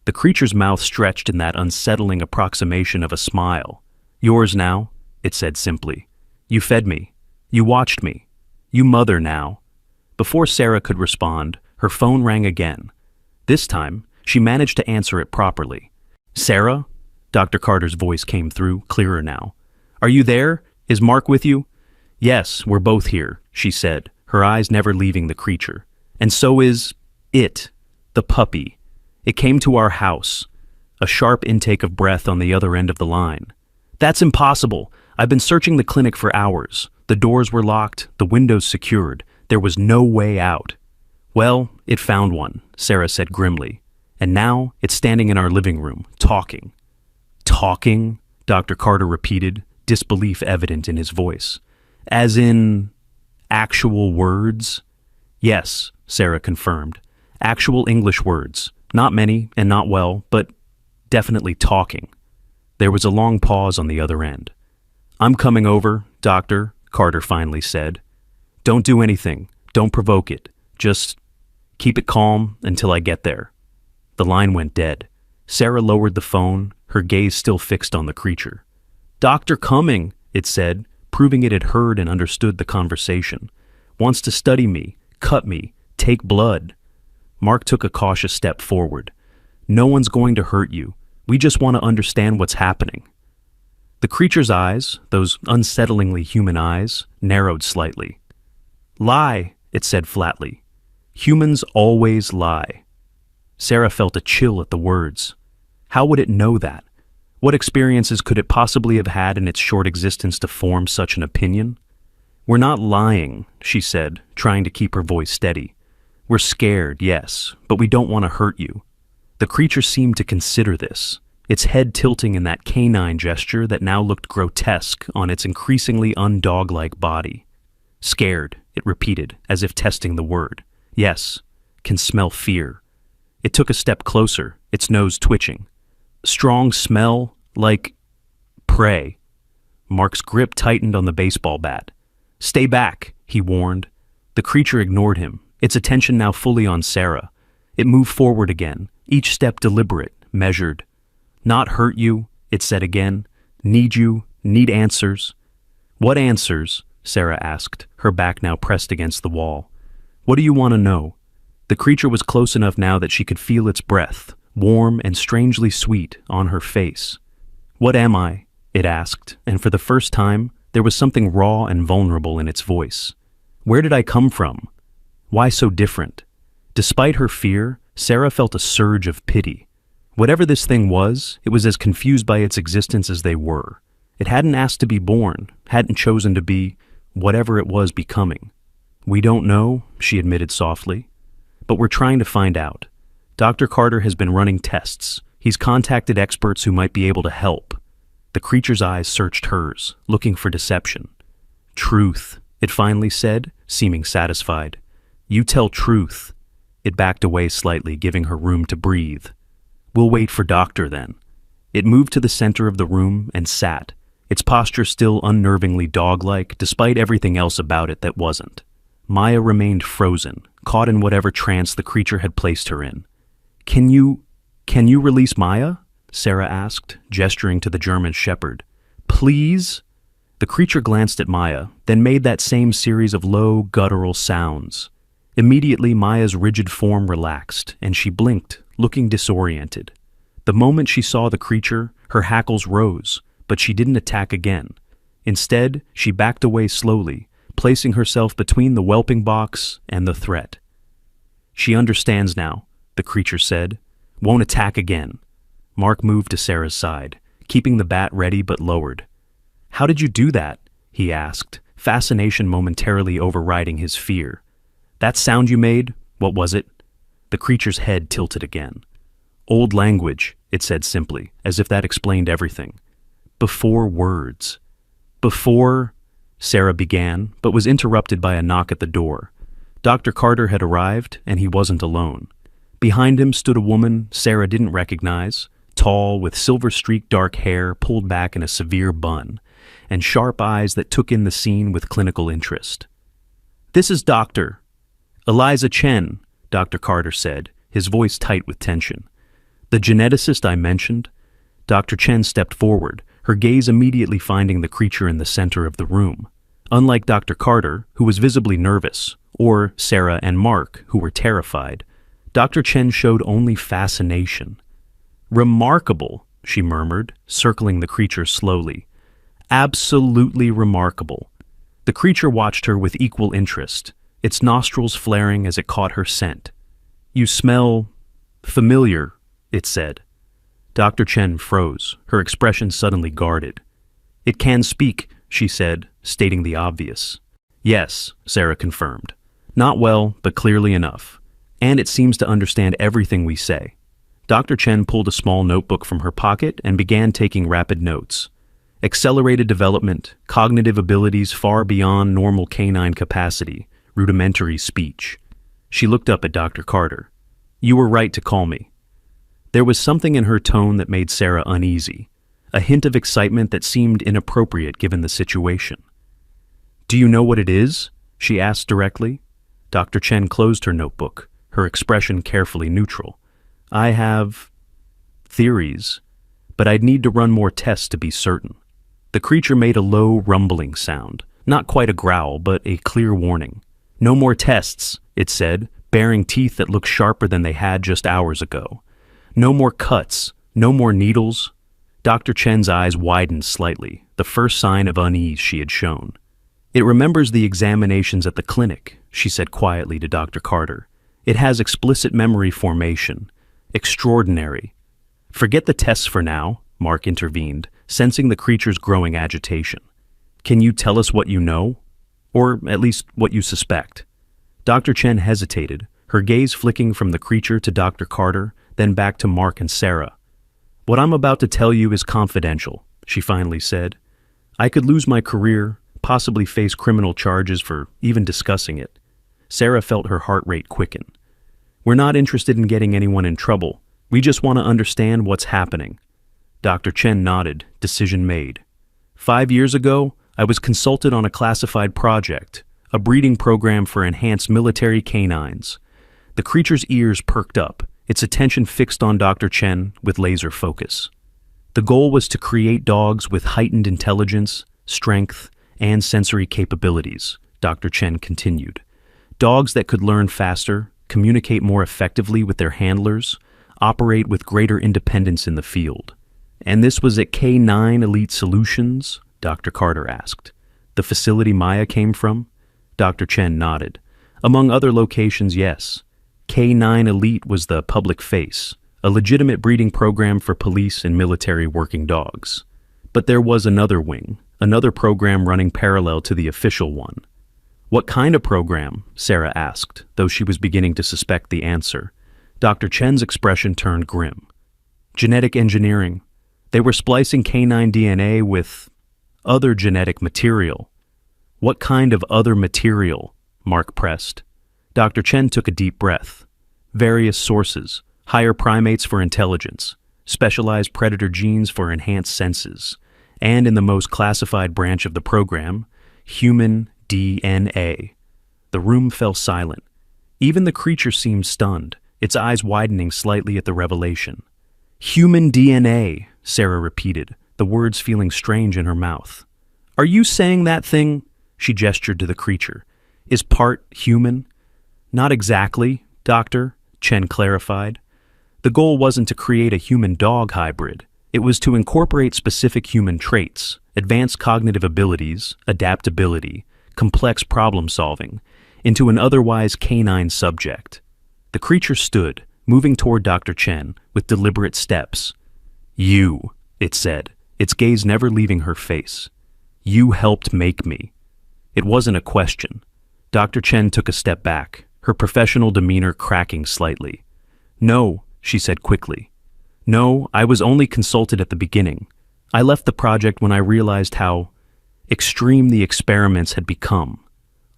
The creature's mouth stretched in that unsettling approximation of a smile. "Yours now," it said simply. "You fed me. You watched me. You mother now." Before Sarah could respond, her phone rang again. This time, she managed to answer it properly. "Sarah?" Dr. Carter's voice came through, clearer now. "Are you there? Is Mark with you?" Yes, we're both here, she said, her eyes never leaving the creature. And so is it, the puppy. It came to our house. A sharp intake of breath on the other end of the line. That's impossible. I've been searching the clinic for hours. The doors were locked, the windows secured. There was no way out. Well, it found one, Sarah said grimly. And now it's standing in our living room, talking. Talking? Dr. Carter repeated, disbelief evident in his voice. As in actual words? Yes, Sarah confirmed. Actual English words. Not many and not well, but definitely talking. There was a long pause on the other end. I'm coming over, Doctor, Carter finally said. Don't do anything. Don't provoke it. Just keep it calm until I get there. The line went dead. Sarah lowered the phone, her gaze still fixed on the creature. Doctor coming, it said, proving it had heard and understood the conversation. Wants to study me, cut me, take blood. Mark took a cautious step forward. No one's going to hurt you. We just want to understand what's happening. The creature's eyes, those unsettlingly human eyes, narrowed slightly. Lie, it said flatly. Humans always lie. Sarah felt a chill at the words. How would it know that? What experiences could it possibly have had in its short existence to form such an opinion? We're not lying, she said, trying to keep her voice steady. We're scared, yes, but we don't want to hurt you. The creature seemed to consider this, its head tilting in that canine gesture that now looked grotesque on its increasingly undog-like body. Scared, it repeated, as if testing the word. Yes, can smell fear. It took a step closer, its nose twitching. Strong smell, like prey. Mark's grip tightened on the baseball bat. Stay back, he warned. The creature ignored him, its attention now fully on Sarah. It moved forward again, each step deliberate, measured. Not hurt you, it said again. Need you, need answers. What answers? Sarah asked, her back now pressed against the wall. What do you want to know? The creature was close enough now that she could feel its breath, warm and strangely sweet, on her face. What am I? It asked, and for the first time, there was something raw and vulnerable in its voice. Where did I come from? Why so different? Despite her fear, Sarah felt a surge of pity. Whatever this thing was, it was as confused by its existence as they were. It hadn't asked to be born, hadn't chosen to be whatever it was becoming. We don't know, she admitted softly, but we're trying to find out. Dr. Carter has been running tests. He's contacted experts who might be able to help. The creature's eyes searched hers, looking for deception. Truth, it finally said, seeming satisfied. You tell truth. It backed away slightly, giving her room to breathe. We'll wait for Doctor, then. It moved to the center of the room and sat, its posture still unnervingly dog-like, despite everything else about it that wasn't. Maya remained frozen, caught in whatever trance the creature had placed her in. Can you release Maya? Sarah asked, gesturing to the German shepherd. Please? The creature glanced at Maya, then made that same series of low, guttural sounds. Immediately, Maya's rigid form relaxed, and she blinked, looking disoriented. The moment she saw the creature, her hackles rose, but she didn't attack again. Instead, she backed away slowly, placing herself between the whelping box and the threat. She understands now, the creature said. Won't attack again. Mark moved to Sarah's side, keeping the bat ready but lowered. How did you do that? He asked, fascination momentarily overriding his fear. That sound you made, what was it? The creature's head tilted again. Old language, it said simply, as if that explained everything. Before words. Before, Sarah began, but was interrupted by a knock at the door. Dr. Carter had arrived, and he wasn't alone. Behind him stood a woman Sarah didn't recognize, tall, with silver-streaked dark hair pulled back in a severe bun, and sharp eyes that took in the scene with clinical interest. This is Dr. Eliza Chen, Dr. Carter said, his voice tight with tension. The geneticist I mentioned? Dr. Chen stepped forward, her gaze immediately finding the creature in the center of the room. Unlike Dr. Carter, who was visibly nervous, or Sarah and Mark, who were terrified, Dr. Chen showed only fascination. Remarkable, she murmured, circling the creature slowly. Absolutely remarkable. The creature watched her with equal interest, its nostrils flaring as it caught her scent. "You smell familiar," it said. Dr. Chen froze, her expression suddenly guarded. "It can speak," she said, stating the obvious. "Yes," Sarah confirmed. "Not well, but clearly enough. And it seems to understand everything we say." Dr. Chen pulled a small notebook from her pocket and began taking rapid notes. Accelerated development, cognitive abilities far beyond normal canine capacity, rudimentary speech. She looked up at Dr. Carter. "You were right to call me." There was something in her tone that made Sarah uneasy, a hint of excitement that seemed inappropriate given the situation. "Do you know what it is?" she asked directly. Dr. Chen closed her notebook, her expression carefully neutral. "I have theories, but I'd need to run more tests to be certain." The creature made a low, rumbling sound, not quite a growl, but a clear warning. "No more tests," it said, baring teeth that looked sharper than they had just hours ago. "No more cuts, no more needles." Dr. Chen's eyes widened slightly, the first sign of unease she had shown. "It remembers the examinations at the clinic," she said quietly to Dr. Carter. "It has explicit memory formation. Extraordinary." "Forget the tests for now," Mark intervened, sensing the creature's growing agitation. "Can you tell us what you know? Or at least what you suspect?" Dr. Chen hesitated, her gaze flicking from the creature to Dr. Carter, then back to Mark and Sarah. "What I'm about to tell you is confidential," she finally said. "I could lose my career, possibly face criminal charges for even discussing it." Sarah felt her heart rate quicken. "We're not interested in getting anyone in trouble. We just want to understand what's happening." Dr. Chen nodded, decision made. 5 years ago, I was consulted on a classified project, a breeding program for enhanced military canines. The creature's ears perked up, its attention fixed on Dr. Chen with laser focus. The goal was to create dogs with heightened intelligence, strength, and sensory capabilities, Dr. Chen continued. Dogs that could learn faster, communicate more effectively with their handlers, operate with greater independence in the field. "And this was at K9 Elite Solutions?" Dr. Carter asked. "The facility Maya came from?" Dr. Chen nodded. "Among other locations, yes. K9 Elite was the public face, a legitimate breeding program for police and military working dogs. But there was another wing, another program running parallel to the official one." "What kind of program?" Sarah asked, though she was beginning to suspect the answer. Dr. Chen's expression turned grim. "Genetic engineering. They were splicing canine DNA with other genetic material." "What kind of other material?" Mark pressed. Dr. Chen took a deep breath. "Various sources, higher primates for intelligence, specialized predator genes for enhanced senses, and in the most classified branch of the program, human DNA." The room fell silent. Even the creature seemed stunned, its eyes widening slightly at the revelation. "Human DNA," Sarah repeated, the words feeling strange in her mouth. "Are you saying that thing," she gestured to the creature, "is part human?" "Not exactly, Doctor," Chen clarified. "The goal wasn't to create a human-dog hybrid. It was to incorporate specific human traits, advanced cognitive abilities, adaptability, complex problem-solving, into an otherwise canine subject." The creature stood, moving toward Dr. Chen with deliberate steps. "You," it said, its gaze never leaving her face. "You helped make me." It wasn't a question. Dr. Chen took a step back, her professional demeanor cracking slightly. "No," she said quickly. "No, I was only consulted at the beginning. I left the project when I realized how extreme the experiments had become."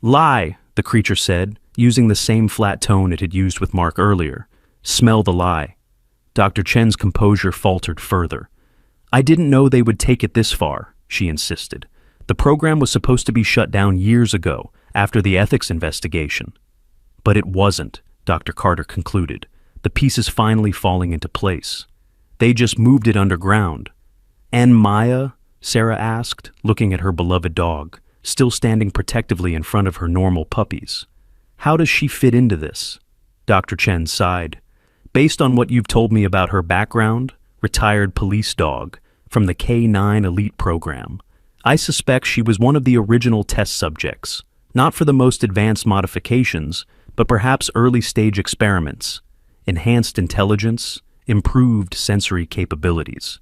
"Lie," the creature said, using the same flat tone it had used with Mark earlier. "Smell the lie." Dr. Chen's composure faltered further. "I didn't know they would take it this far," she insisted. "The program was supposed to be shut down years ago, after the ethics investigation." "But it wasn't," Dr. Carter concluded, the pieces finally falling into place. "They just moved it underground." "And Maya?" Sarah asked, looking at her beloved dog, still standing protectively in front of her normal puppies. "How does she fit into this?" Dr. Chen sighed. "Based on what you've told me about her background, retired police dog, from the K9 Elite program, I suspect she was one of the original test subjects, not for the most advanced modifications, but perhaps early-stage experiments, enhanced intelligence, improved sensory capabilities.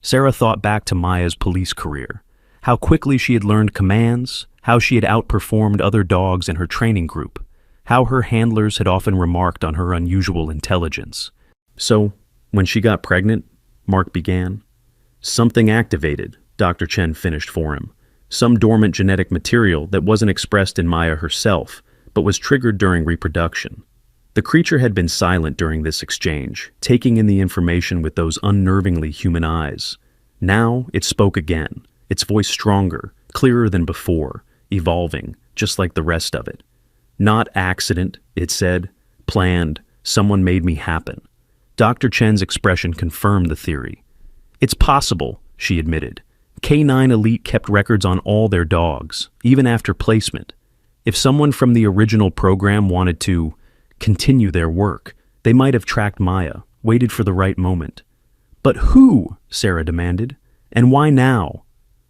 Sarah thought back to Maya's police career, how quickly she had learned commands, how she had outperformed other dogs in her training group, how her handlers had often remarked on her unusual intelligence. So, when she got pregnant, Mark began. Something activated, Dr. Chen finished for him. Some dormant genetic material that wasn't expressed in Maya herself, but was triggered during reproduction. The creature had been silent during this exchange, taking in the information with those unnervingly human eyes. Now it spoke again, its voice stronger, clearer than before, evolving, just like the rest of it. Not accident, it said. Planned. Someone made me happen. Dr. Chen's expression confirmed the theory. It's possible, she admitted. K9 Elite kept records on all their dogs, even after placement. If someone from the original program wanted to continue their work, they might have tracked Maya, waited for the right moment. But who? Sarah demanded. And why now?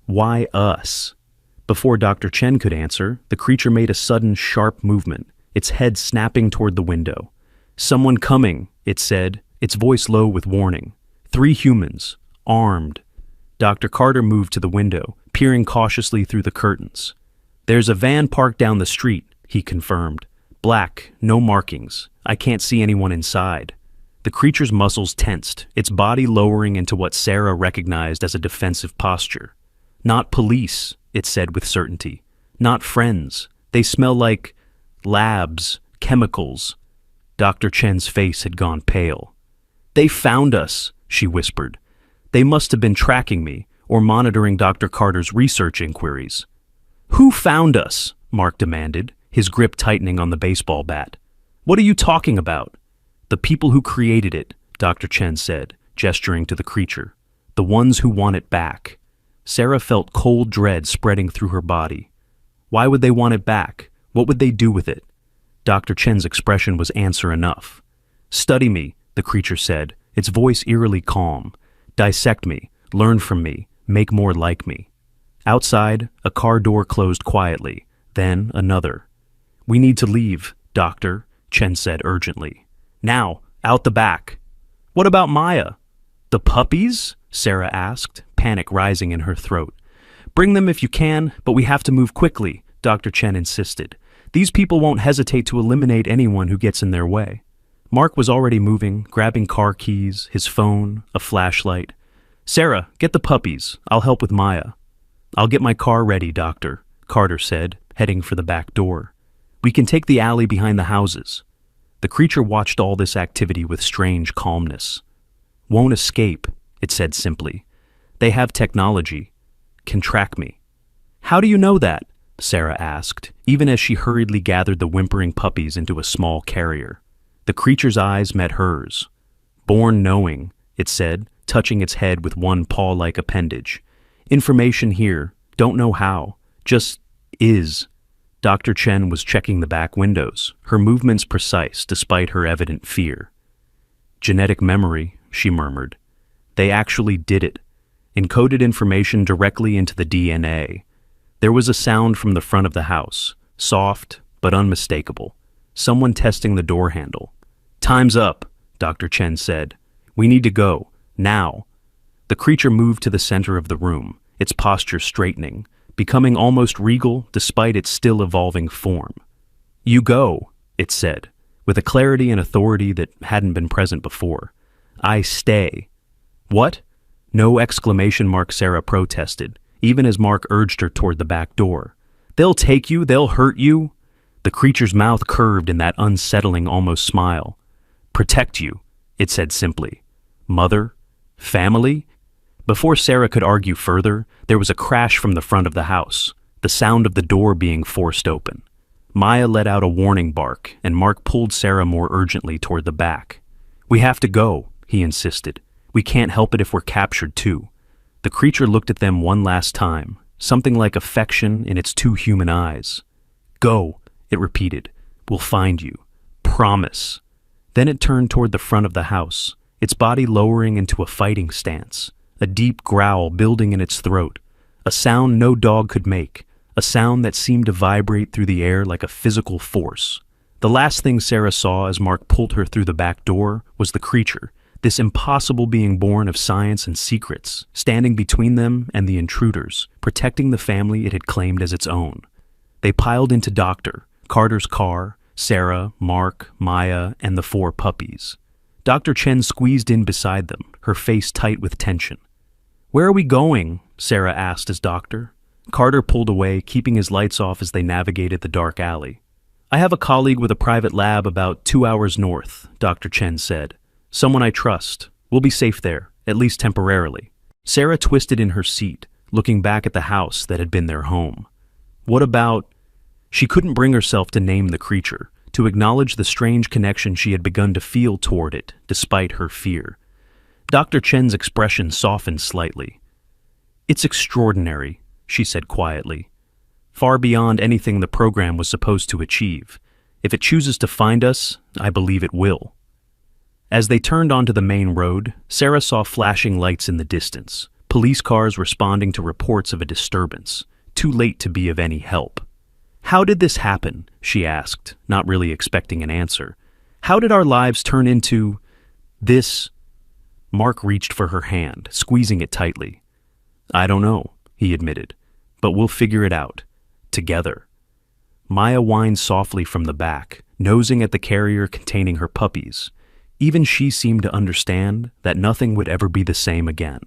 Why us? Before Dr. Chen could answer, the creature made a sudden, sharp movement, its head snapping toward the window. Someone coming, it said, its voice low with warning. 3 humans, armed. Dr. Carter moved to the window, peering cautiously through the curtains. There's a van parked down the street, he confirmed. Black, no markings. I can't see anyone inside. The creature's muscles tensed, its body lowering into what Sarah recognized as a defensive posture. Not police, it said with certainty. Not friends. They smell like labs, chemicals. Dr. Chen's face had gone pale. They found us, she whispered. They must have been tracking me or monitoring Dr. Carter's research inquiries. Who found us? Mark demanded, his grip tightening on the baseball bat. What are you talking about? The people who created it, Dr. Chen said, gesturing to the creature. The ones who want it back. Sarah felt cold dread spreading through her body. Why would they want it back? What would they do with it? Dr. Chen's expression was answer enough. Study me, the creature said, its voice eerily calm. Dissect me, learn from me, make more like me. Outside, a car door closed quietly, then another. We need to leave, Doctor, Chen said urgently. Now, out the back. What about Maya? The puppies? Sarah asked, panic rising in her throat. Bring them if you can, but we have to move quickly, Dr. Chen insisted. These people won't hesitate to eliminate anyone who gets in their way. Mark was already moving, grabbing car keys, his phone, a flashlight. Sarah, get the puppies. I'll help with Maya. I'll get my car ready, Doctor, Carter said, heading for the back door. We can take the alley behind the houses. The creature watched all this activity with strange calmness. Won't escape, it said simply. They have technology. Can track me. How do you know that? Sarah asked, even as she hurriedly gathered the whimpering puppies into a small carrier. The creature's eyes met hers. Born knowing, it said, touching its head with one paw-like appendage. Information here, don't know how, just is. Dr. Chen was checking the back windows, her movements precise despite her evident fear. Genetic memory, she murmured. They actually did it. Encoded information directly into the DNA. There was a sound from the front of the house, soft but unmistakable. Someone testing the door handle. Time's up, Dr. Chen said. We need to go, now. The creature moved to the center of the room, its posture straightening, becoming almost regal despite its still evolving form. You go, it said, with a clarity and authority that hadn't been present before. I stay. What? No exclamation mark, Sarah protested, even as Mark urged her toward the back door. They'll take you, they'll hurt you. The creature's mouth curved in that unsettling almost smile. Protect you, it said simply. Mother? Family? Before Sarah could argue further, there was a crash from the front of the house, the sound of the door being forced open. Maya let out a warning bark, and Mark pulled Sarah more urgently toward the back. We have to go, he insisted. We can't help it if we're captured too. The creature looked at them one last time, something like affection in its 2 human eyes. Go, it repeated. We'll find you. Promise. Then it turned toward the front of the house, its body lowering into a fighting stance, a deep growl building in its throat, a sound no dog could make, a sound that seemed to vibrate through the air like a physical force. The last thing Sarah saw as Mark pulled her through the back door was the creature, this impossible being born of science and secrets, standing between them and the intruders, protecting the family it had claimed as its own. They piled into Carter's car, Sarah, Mark, Maya, and the 4 puppies. Dr. Chen squeezed in beside them, her face tight with tension. "Where are we going?" Sarah asked his doctor. Carter pulled away, keeping his lights off as they navigated the dark alley. "I have a colleague with a private lab about 2 hours north," Dr. Chen said. "Someone I trust. We'll be safe there, at least temporarily." Sarah twisted in her seat, looking back at the house that had been their home. What about... She couldn't bring herself to name the creature, to acknowledge the strange connection she had begun to feel toward it, despite her fear. Dr. Chen's expression softened slightly. "It's extraordinary," she said quietly. "Far beyond anything the program was supposed to achieve. If it chooses to find us, I believe it will." As they turned onto the main road, Sarah saw flashing lights in the distance, police cars responding to reports of a disturbance, too late to be of any help. "How did this happen?" she asked, not really expecting an answer. "How did our lives turn into... this?" Mark reached for her hand, squeezing it tightly. "I don't know," he admitted, "but we'll figure it out. Together." Maya whined softly from the back, nosing at the carrier containing her puppies. Even she seemed to understand that nothing would ever be the same again.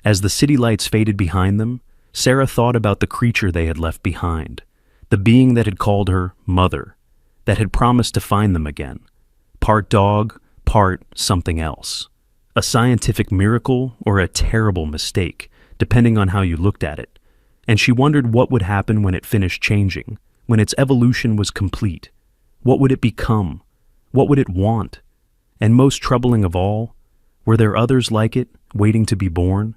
As the city lights faded behind them, Sarah thought about the creature they had left behind, the being that had called her mother, that had promised to find them again. Part dog, part something else. A scientific miracle or a terrible mistake, depending on how you looked at it. And she wondered what would happen when it finished changing, when its evolution was complete. What would it become? What would it want? And most troubling of all, were there others like it, waiting to be born?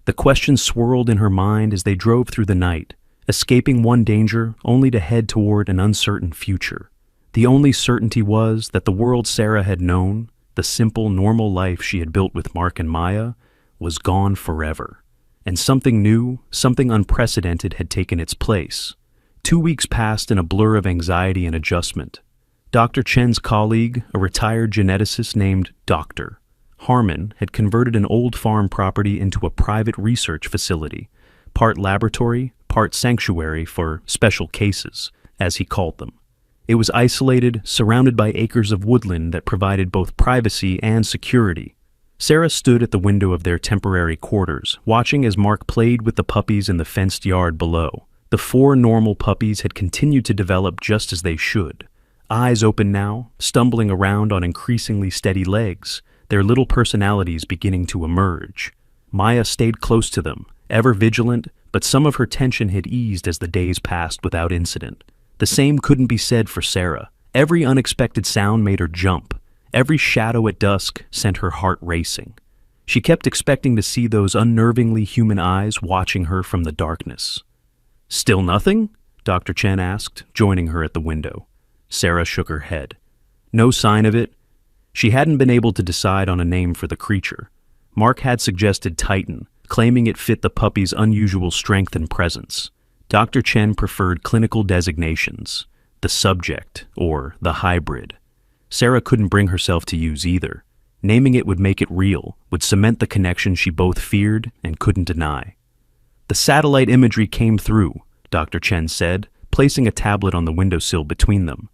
The questions swirled in her mind as they drove through the night, escaping one danger only to head toward an uncertain future. The only certainty was that the world Sarah had known, the simple, normal life she had built with Mark and Maya, was gone forever. And something new, something unprecedented had taken its place. 2 weeks passed in a blur of anxiety and adjustment. Dr. Chen's colleague, a retired geneticist named Dr. Harmon, had converted an old farm property into a private research facility, part laboratory, part sanctuary for special cases, as he called them. It was isolated, surrounded by acres of woodland that provided both privacy and security. Sarah stood at the window of their temporary quarters, watching as Mark played with the puppies in the fenced yard below. The 4 normal puppies had continued to develop just as they should. Eyes open now, stumbling around on increasingly steady legs, their little personalities beginning to emerge. Maya stayed close to them, ever vigilant, but some of her tension had eased as the days passed without incident. The same couldn't be said for Sarah. Every unexpected sound made her jump. Every shadow at dusk sent her heart racing. She kept expecting to see those unnervingly human eyes watching her from the darkness. "Still nothing?" Dr. Chen asked, joining her at the window. Sarah shook her head. No sign of it. She hadn't been able to decide on a name for the creature. Mark had suggested Titan, claiming it fit the puppy's unusual strength and presence. Dr. Chen preferred clinical designations, the subject, or the hybrid. Sarah couldn't bring herself to use either. Naming it would make it real, would cement the connection she both feared and couldn't deny. "The satellite imagery came through," Dr. Chen said, placing a tablet on the windowsill between them.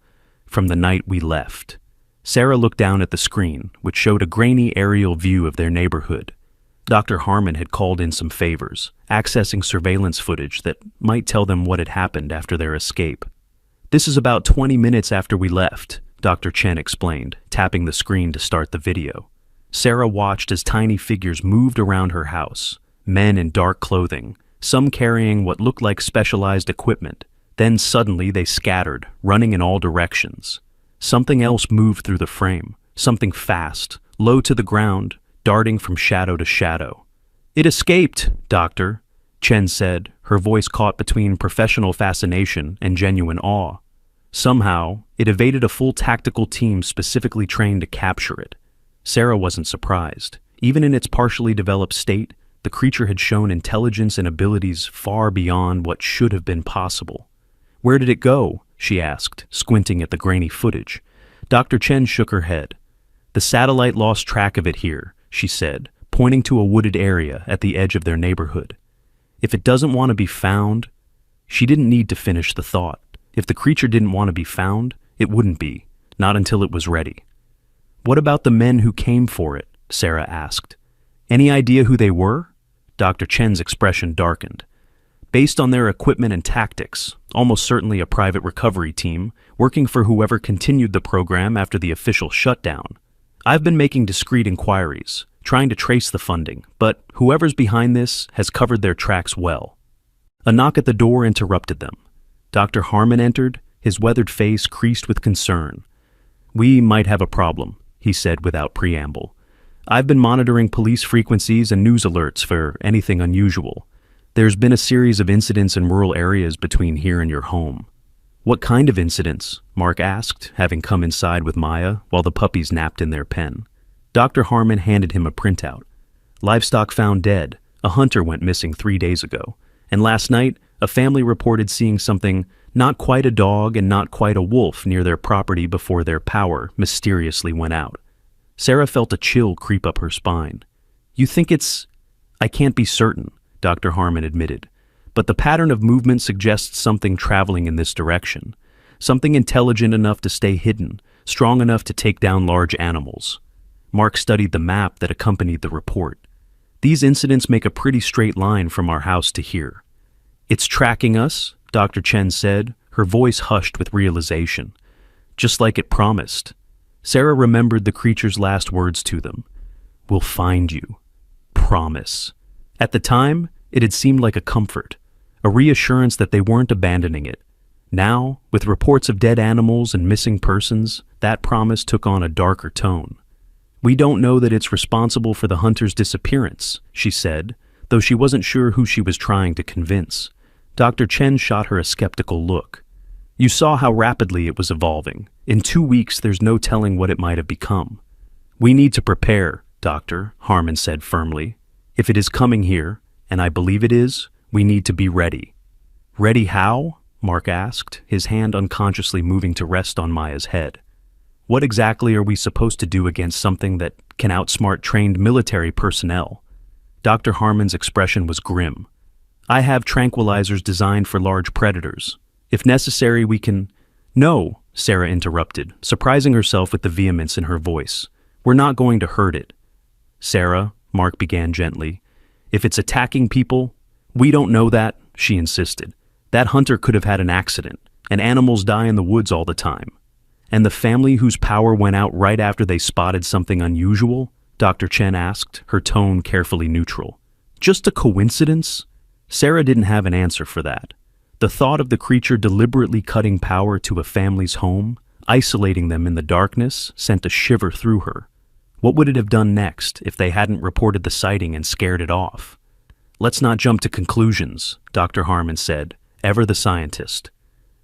"From the night we left." Sarah looked down at the screen, which showed a grainy aerial view of their neighborhood. Dr. Harmon had called in some favors, accessing surveillance footage that might tell them what had happened after their escape. "This is about 20 minutes after we left," Dr. Chen explained, tapping the screen to start the video. Sarah watched as tiny figures moved around her house, men in dark clothing, some carrying what looked like specialized equipment. Then suddenly they scattered, running in all directions. Something else moved through the frame, something fast, low to the ground, darting from shadow to shadow. "It escaped, Doctor," Chen said, her voice caught between professional fascination and genuine awe. Somehow, it evaded a full tactical team specifically trained to capture it. Sarah wasn't surprised. Even in its partially developed state, the creature had shown intelligence and abilities far beyond what should have been possible. "Where did it go?" she asked, squinting at the grainy footage. Dr. Chen shook her head. "The satellite lost track of it here," she said, pointing to a wooded area at the edge of their neighborhood. "If it doesn't want to be found—" She didn't need to finish the thought. If the creature didn't want to be found, it wouldn't be, not until it was ready. "What about the men who came for it?" Sarah asked. "Any idea who they were?" Dr. Chen's expression darkened. "Based on their equipment and tactics, almost certainly a private recovery team, working for whoever continued the program after the official shutdown. I've been making discreet inquiries, trying to trace the funding, but whoever's behind this has covered their tracks well." A knock at the door interrupted them. Dr. Harmon entered, his weathered face creased with concern. "We might have a problem," he said without preamble. "I've been monitoring police frequencies and news alerts for anything unusual. There's been a series of incidents in rural areas between here and your home." "What kind of incidents?" Mark asked, having come inside with Maya while the puppies napped in their pen. Dr. Harmon handed him a printout. "Livestock found dead. A hunter went missing 3 days ago. And last night, a family reported seeing something not quite a dog and not quite a wolf near their property before their power mysteriously went out." Sarah felt a chill creep up her spine. "You think it's—" "I can't be certain," Dr. Harmon admitted. "But the pattern of movement suggests something traveling in this direction. Something intelligent enough to stay hidden, strong enough to take down large animals." Mark studied the map that accompanied the report. "These incidents make a pretty straight line from our house to here." "It's tracking us," Dr. Chen said, her voice hushed with realization. "Just like it promised." Sarah remembered the creature's last words to them. "We'll find you. Promise." At the time, it had seemed like a comfort, a reassurance that they weren't abandoning it. Now, with reports of dead animals and missing persons, that promise took on a darker tone. "We don't know that it's responsible for the hunter's disappearance," she said, though she wasn't sure who she was trying to convince. Dr. Chen shot her a skeptical look. "You saw how rapidly it was evolving. In 2 weeks, there's no telling what it might have become." "We need to prepare, Doctor," Harmon said firmly. "If it is coming here, and I believe it is, we need to be ready." "Ready how?" Mark asked, his hand unconsciously moving to rest on Maya's head. "What exactly are we supposed to do against something that can outsmart trained military personnel?" Dr. Harmon's expression was grim. "I have tranquilizers designed for large predators. If necessary, we can—" "No," Sarah interrupted, surprising herself with the vehemence in her voice. "We're not going to hurt it." "Sarah," Mark began gently, "if it's attacking people—" "We don't know that," she insisted. "That hunter could have had an accident, and animals die in the woods all the time." "And the family whose power went out right after they spotted something unusual?" Dr. Chen asked, her tone carefully neutral. "Just a coincidence?" Sarah didn't have an answer for that. The thought of the creature deliberately cutting power to a family's home, isolating them in the darkness, sent a shiver through her. What would it have done next if they hadn't reported the sighting and scared it off? "Let's not jump to conclusions," Dr. Harmon said, ever the scientist.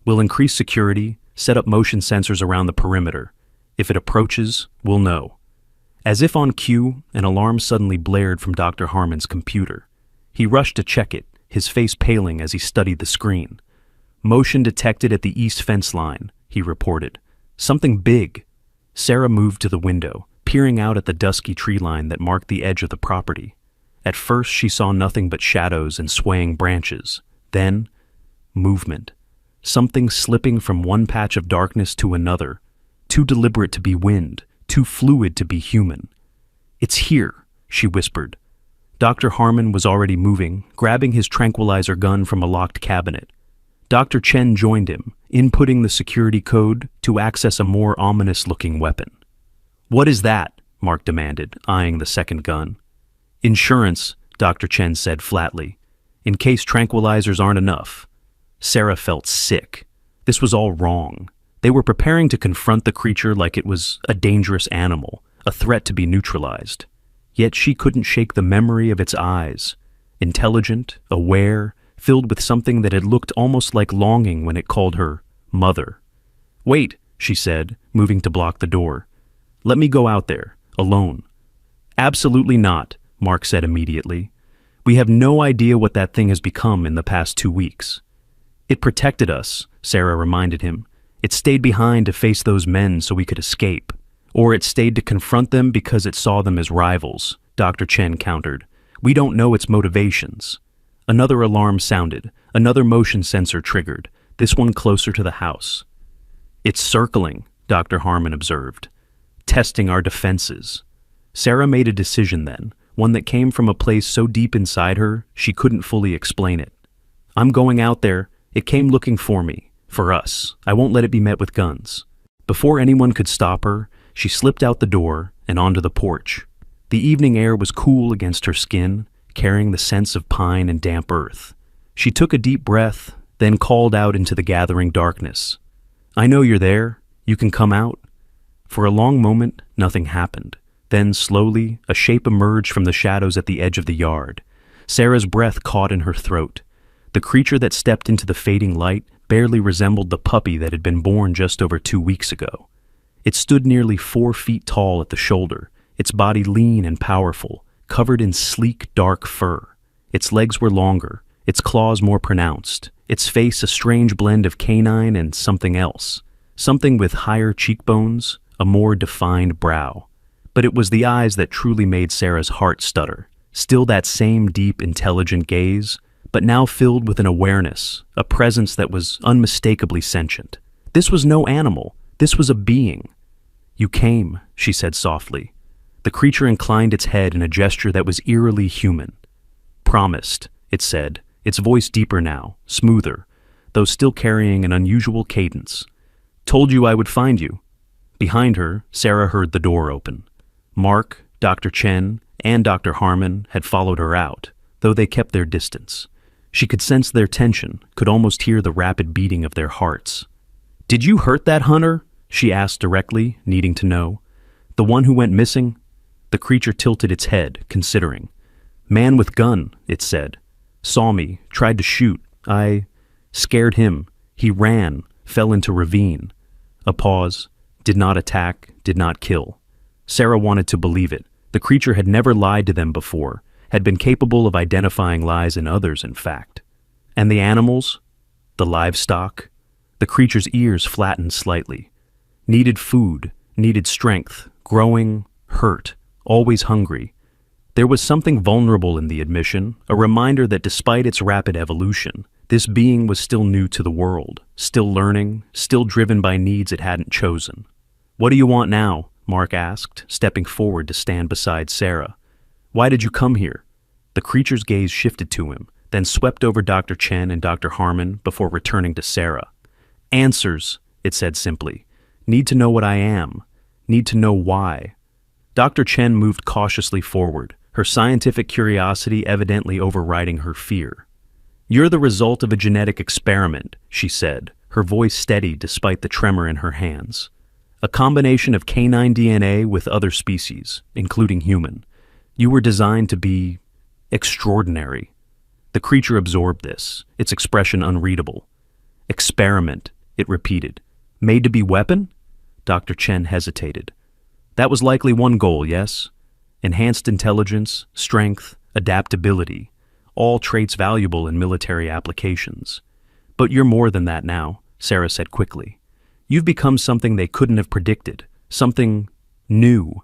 "We'll increase security, set up motion sensors around the perimeter. If it approaches, we'll know." As if on cue, an alarm suddenly blared from Dr. Harmon's computer. He rushed to check it, his face paling as he studied the screen. "Motion detected at the east fence line," he reported. "Something big." Sarah moved to the window, peering out at the dusky tree line that marked the edge of the property. At first she saw nothing but shadows and swaying branches. Then, movement. Something slipping from one patch of darkness to another, too deliberate to be wind, too fluid to be human. "It's here," she whispered. Dr. Harmon was already moving, grabbing his tranquilizer gun from a locked cabinet. Dr. Chen joined him, inputting the security code to access a more ominous-looking weapon. "What is that?" Mark demanded, eyeing the second gun. "Insurance," Dr. Chen said flatly, "in case tranquilizers aren't enough." Sarah felt sick. This was all wrong. They were preparing to confront the creature like it was a dangerous animal, a threat to be neutralized. Yet she couldn't shake the memory of its eyes, intelligent, aware, filled with something that had looked almost like longing when it called her mother. "Wait," she said, moving to block the door. "Let me go out there, alone." "Absolutely not," Mark said immediately. We have no idea what that thing has become in the past 2 weeks. It protected us, Sarah reminded him. It stayed behind to face those men so we could escape. Or it stayed to confront them because it saw them as rivals, Dr. Chen countered. We don't know its motivations. Another alarm sounded, another motion sensor triggered, this one closer to the house. It's circling, Dr. Harmon observed. Testing our defenses. Sarah made a decision then, one that came from a place so deep inside her she couldn't fully explain it. I'm going out there. It came looking for me, for us. I won't let it be met with guns. Before anyone could stop her, she slipped out the door and onto the porch. The evening air was cool against her skin, carrying the scents of pine and damp earth. She took a deep breath, then called out into the gathering darkness. I know you're there. You can come out. For a long moment, nothing happened. Then, slowly, a shape emerged from the shadows at the edge of the yard. Sarah's breath caught in her throat. The creature that stepped into the fading light barely resembled the puppy that had been born just over 2 weeks ago. It stood nearly 4 feet tall at the shoulder, its body lean and powerful, covered in sleek, dark fur. Its legs were longer, its claws more pronounced, its face a strange blend of canine and something else, something with higher cheekbones, a more defined brow. But it was the eyes that truly made Sarah's heart stutter, still that same deep, intelligent gaze, but now filled with an awareness, a presence that was unmistakably sentient. This was no animal. This was a being. You came, she said softly. The creature inclined its head in a gesture that was eerily human. Promised, it said, its voice deeper now, smoother, though still carrying an unusual cadence. Told you I would find you. Behind her, Sarah heard the door open. Mark, Dr. Chen, and Dr. Harmon had followed her out, though they kept their distance. She could sense their tension, could almost hear the rapid beating of their hearts. Did you hurt that hunter? She asked directly, needing to know. The one who went missing? The creature tilted its head, considering. Man with gun, it said. Saw me, tried to shoot. I scared him. He ran, fell into ravine. A pause. Did not attack, did not kill. Sarah wanted to believe it. The creature had never lied to them before, had been capable of identifying lies in others, in fact. And the animals? The livestock? The creature's ears flattened slightly. Needed food, needed strength, growing, hurt, always hungry. There was something vulnerable in the admission, a reminder that despite its rapid evolution, this being was still new to the world, still learning, still driven by needs it hadn't chosen. What do you want now? Mark asked, stepping forward to stand beside Sarah. Why did you come here? The creature's gaze shifted to him, then swept over Dr. Chen and Dr. Harmon before returning to Sarah. Answers, it said simply. Need to know what I am. Need to know why. Dr. Chen moved cautiously forward, her scientific curiosity evidently overriding her fear. You're the result of a genetic experiment, she said, her voice steady despite the tremor in her hands. A combination of canine DNA with other species, including human. You were designed to be extraordinary. The creature absorbed this, its expression unreadable. Experiment, it repeated. Made to be weapon? Dr. Chen hesitated. That was likely one goal, yes? Enhanced intelligence, strength, adaptability, all traits valuable in military applications. But you're more than that now, Sarah said quickly. You've become something they couldn't have predicted, something new.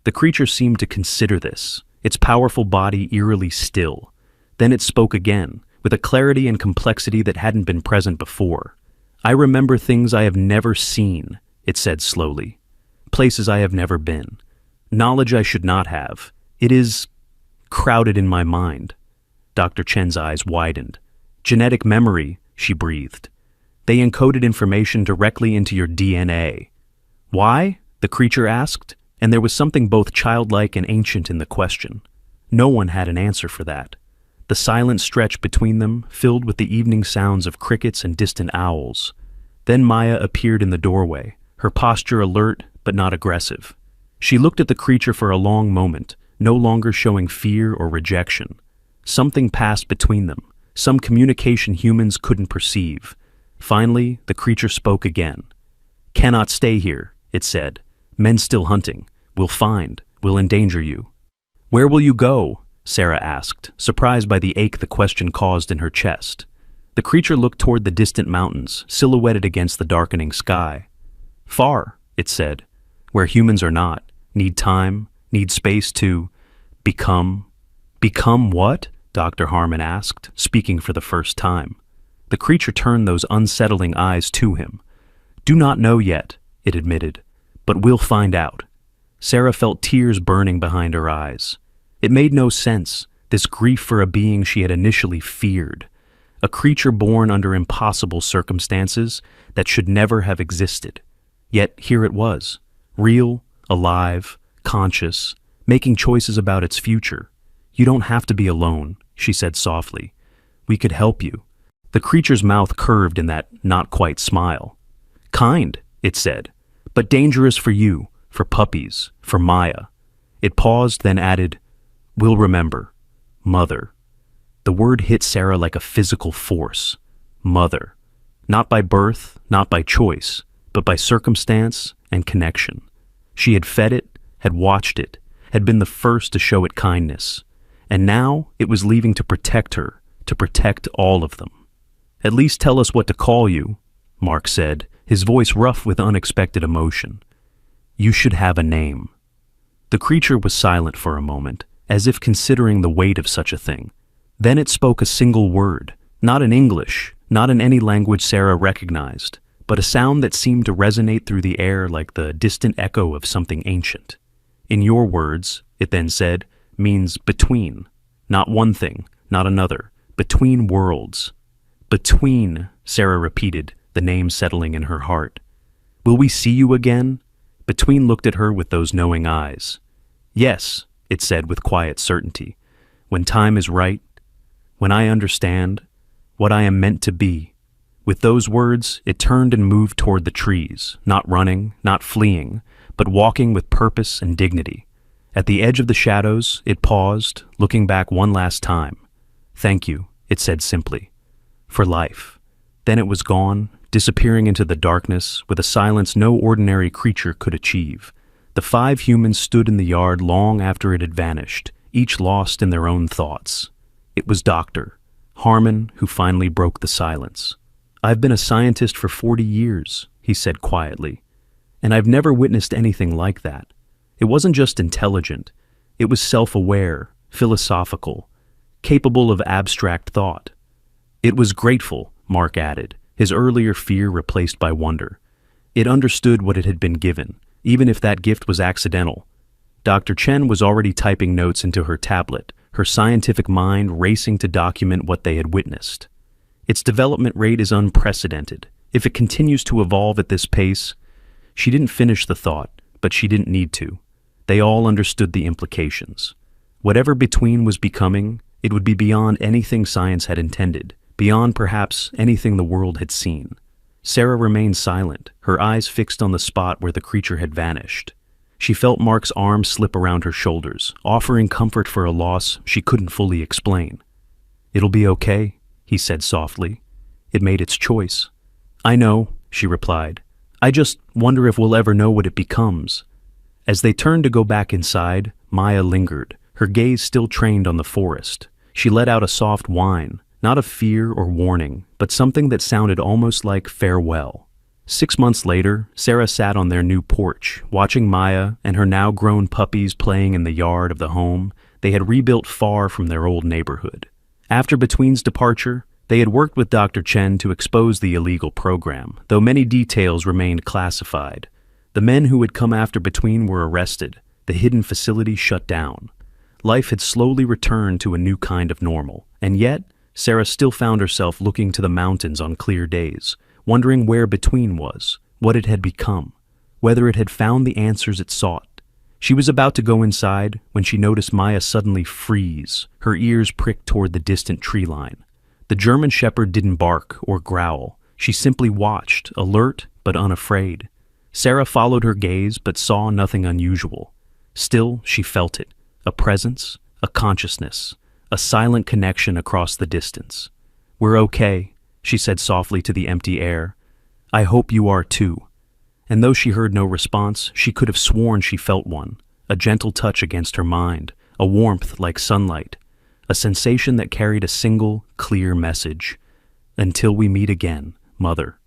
The creature seemed to consider this, its powerful body eerily still. Then it spoke again, with a clarity and complexity that hadn't been present before. I remember things I have never seen, it said slowly. Places I have never been. Knowledge I should not have. It is crowded in my mind. Dr. Chen's eyes widened. Genetic memory, she breathed. They encoded information directly into your DNA. Why? The creature asked, and there was something both childlike and ancient in the question. No one had an answer for that. The silent stretch between them filled with the evening sounds of crickets and distant owls. Then Maya appeared in the doorway, her posture alert but not aggressive. She looked at the creature for a long moment, no longer showing fear or rejection. Something passed between them, some communication humans couldn't perceive. Finally, the creature spoke again. Cannot stay here, it said. Men still hunting. We'll find. We'll endanger you. Where will you go? Sarah asked, surprised by the ache the question caused in her chest. The creature looked toward the distant mountains, silhouetted against the darkening sky. Far, it said, where humans are not, need time, need space to become. Become what? Dr. Harmon asked, speaking for the first time. The creature turned those unsettling eyes to him. Do not know yet, it admitted, but we'll find out. Sarah felt tears burning behind her eyes. It made no sense, this grief for a being she had initially feared, a creature born under impossible circumstances that should never have existed. Yet here it was, real, alive, conscious, making choices about its future. You don't have to be alone, she said softly. We could help you. The creature's mouth curved in that not-quite smile. Kind, it said, but dangerous for you, for puppies, for Maya. It paused, then added, We'll remember. Mother. The word hit Sarah like a physical force. Mother. Not by birth, not by choice, but by circumstance and connection. She had fed it, had watched it, had been the first to show it kindness. And now it was leaving to protect her, to protect all of them. At least tell us what to call you, Mark said, his voice rough with unexpected emotion. You should have a name. The creature was silent for a moment, as if considering the weight of such a thing. Then it spoke a single word, not in English, not in any language Sarah recognized, but a sound that seemed to resonate through the air like the distant echo of something ancient. In your words, it then said, means between, not one thing, not another, between worlds. Between, Sarah repeated, the name settling in her heart. Will we see you again? Between looked at her with those knowing eyes. Yes, it said with quiet certainty, when time is right, when I understand what I am meant to be. With those words, it turned and moved toward the trees, not running, not fleeing, but walking with purpose and dignity. At the edge of the shadows, it paused, looking back one last time. Thank you, it said simply, for life. Then it was gone, disappearing into the darkness with a silence no ordinary creature could achieve. The 5 humans stood in the yard long after it had vanished, each lost in their own thoughts. It was Dr. Harmon who finally broke the silence. I've been a scientist for 40 years, he said quietly, and I've never witnessed anything like that. It wasn't just intelligent, it was self-aware, philosophical, capable of abstract thought. It was grateful, Mark added, his earlier fear replaced by wonder. It understood what it had been given, even if that gift was accidental. Dr. Chen was already typing notes into her tablet, her scientific mind racing to document what they had witnessed. Its development rate is unprecedented. If it continues to evolve at this pace, she didn't finish the thought, but she didn't need to. They all understood the implications. Whatever Between was becoming, it would be beyond anything science had intended, beyond perhaps anything the world had seen. Sarah remained silent, her eyes fixed on the spot where the creature had vanished. She felt Mark's arm slip around her shoulders, offering comfort for a loss she couldn't fully explain. It'll be okay, he said softly. It made its choice. I know, she replied. I just wonder if we'll ever know what it becomes. As they turned to go back inside, Maya lingered, her gaze still trained on the forest. She let out a soft whine, not of fear or warning, but something that sounded almost like farewell. 6 months later, Sarah sat on their new porch, watching Maya and her now-grown puppies playing in the yard of the home they had rebuilt far from their old neighborhood. After Between's departure, they had worked with Dr. Chen to expose the illegal program, though many details remained classified. The men who had come after Between were arrested, the hidden facility shut down. Life had slowly returned to a new kind of normal, and yet, Sarah still found herself looking to the mountains on clear days, wondering where Between was, what it had become, whether it had found the answers it sought. She was about to go inside when she noticed Maya suddenly freeze, her ears pricked toward the distant tree line. The German shepherd didn't bark or growl. She simply watched, alert but unafraid. Sarah followed her gaze but saw nothing unusual. Still, she felt it, a presence, a consciousness, a silent connection across the distance. We're okay, she said softly to the empty air. I hope you are too. And though she heard no response, she could have sworn she felt one, a gentle touch against her mind, a warmth like sunlight, a sensation that carried a single, clear message. Until we meet again, Mother.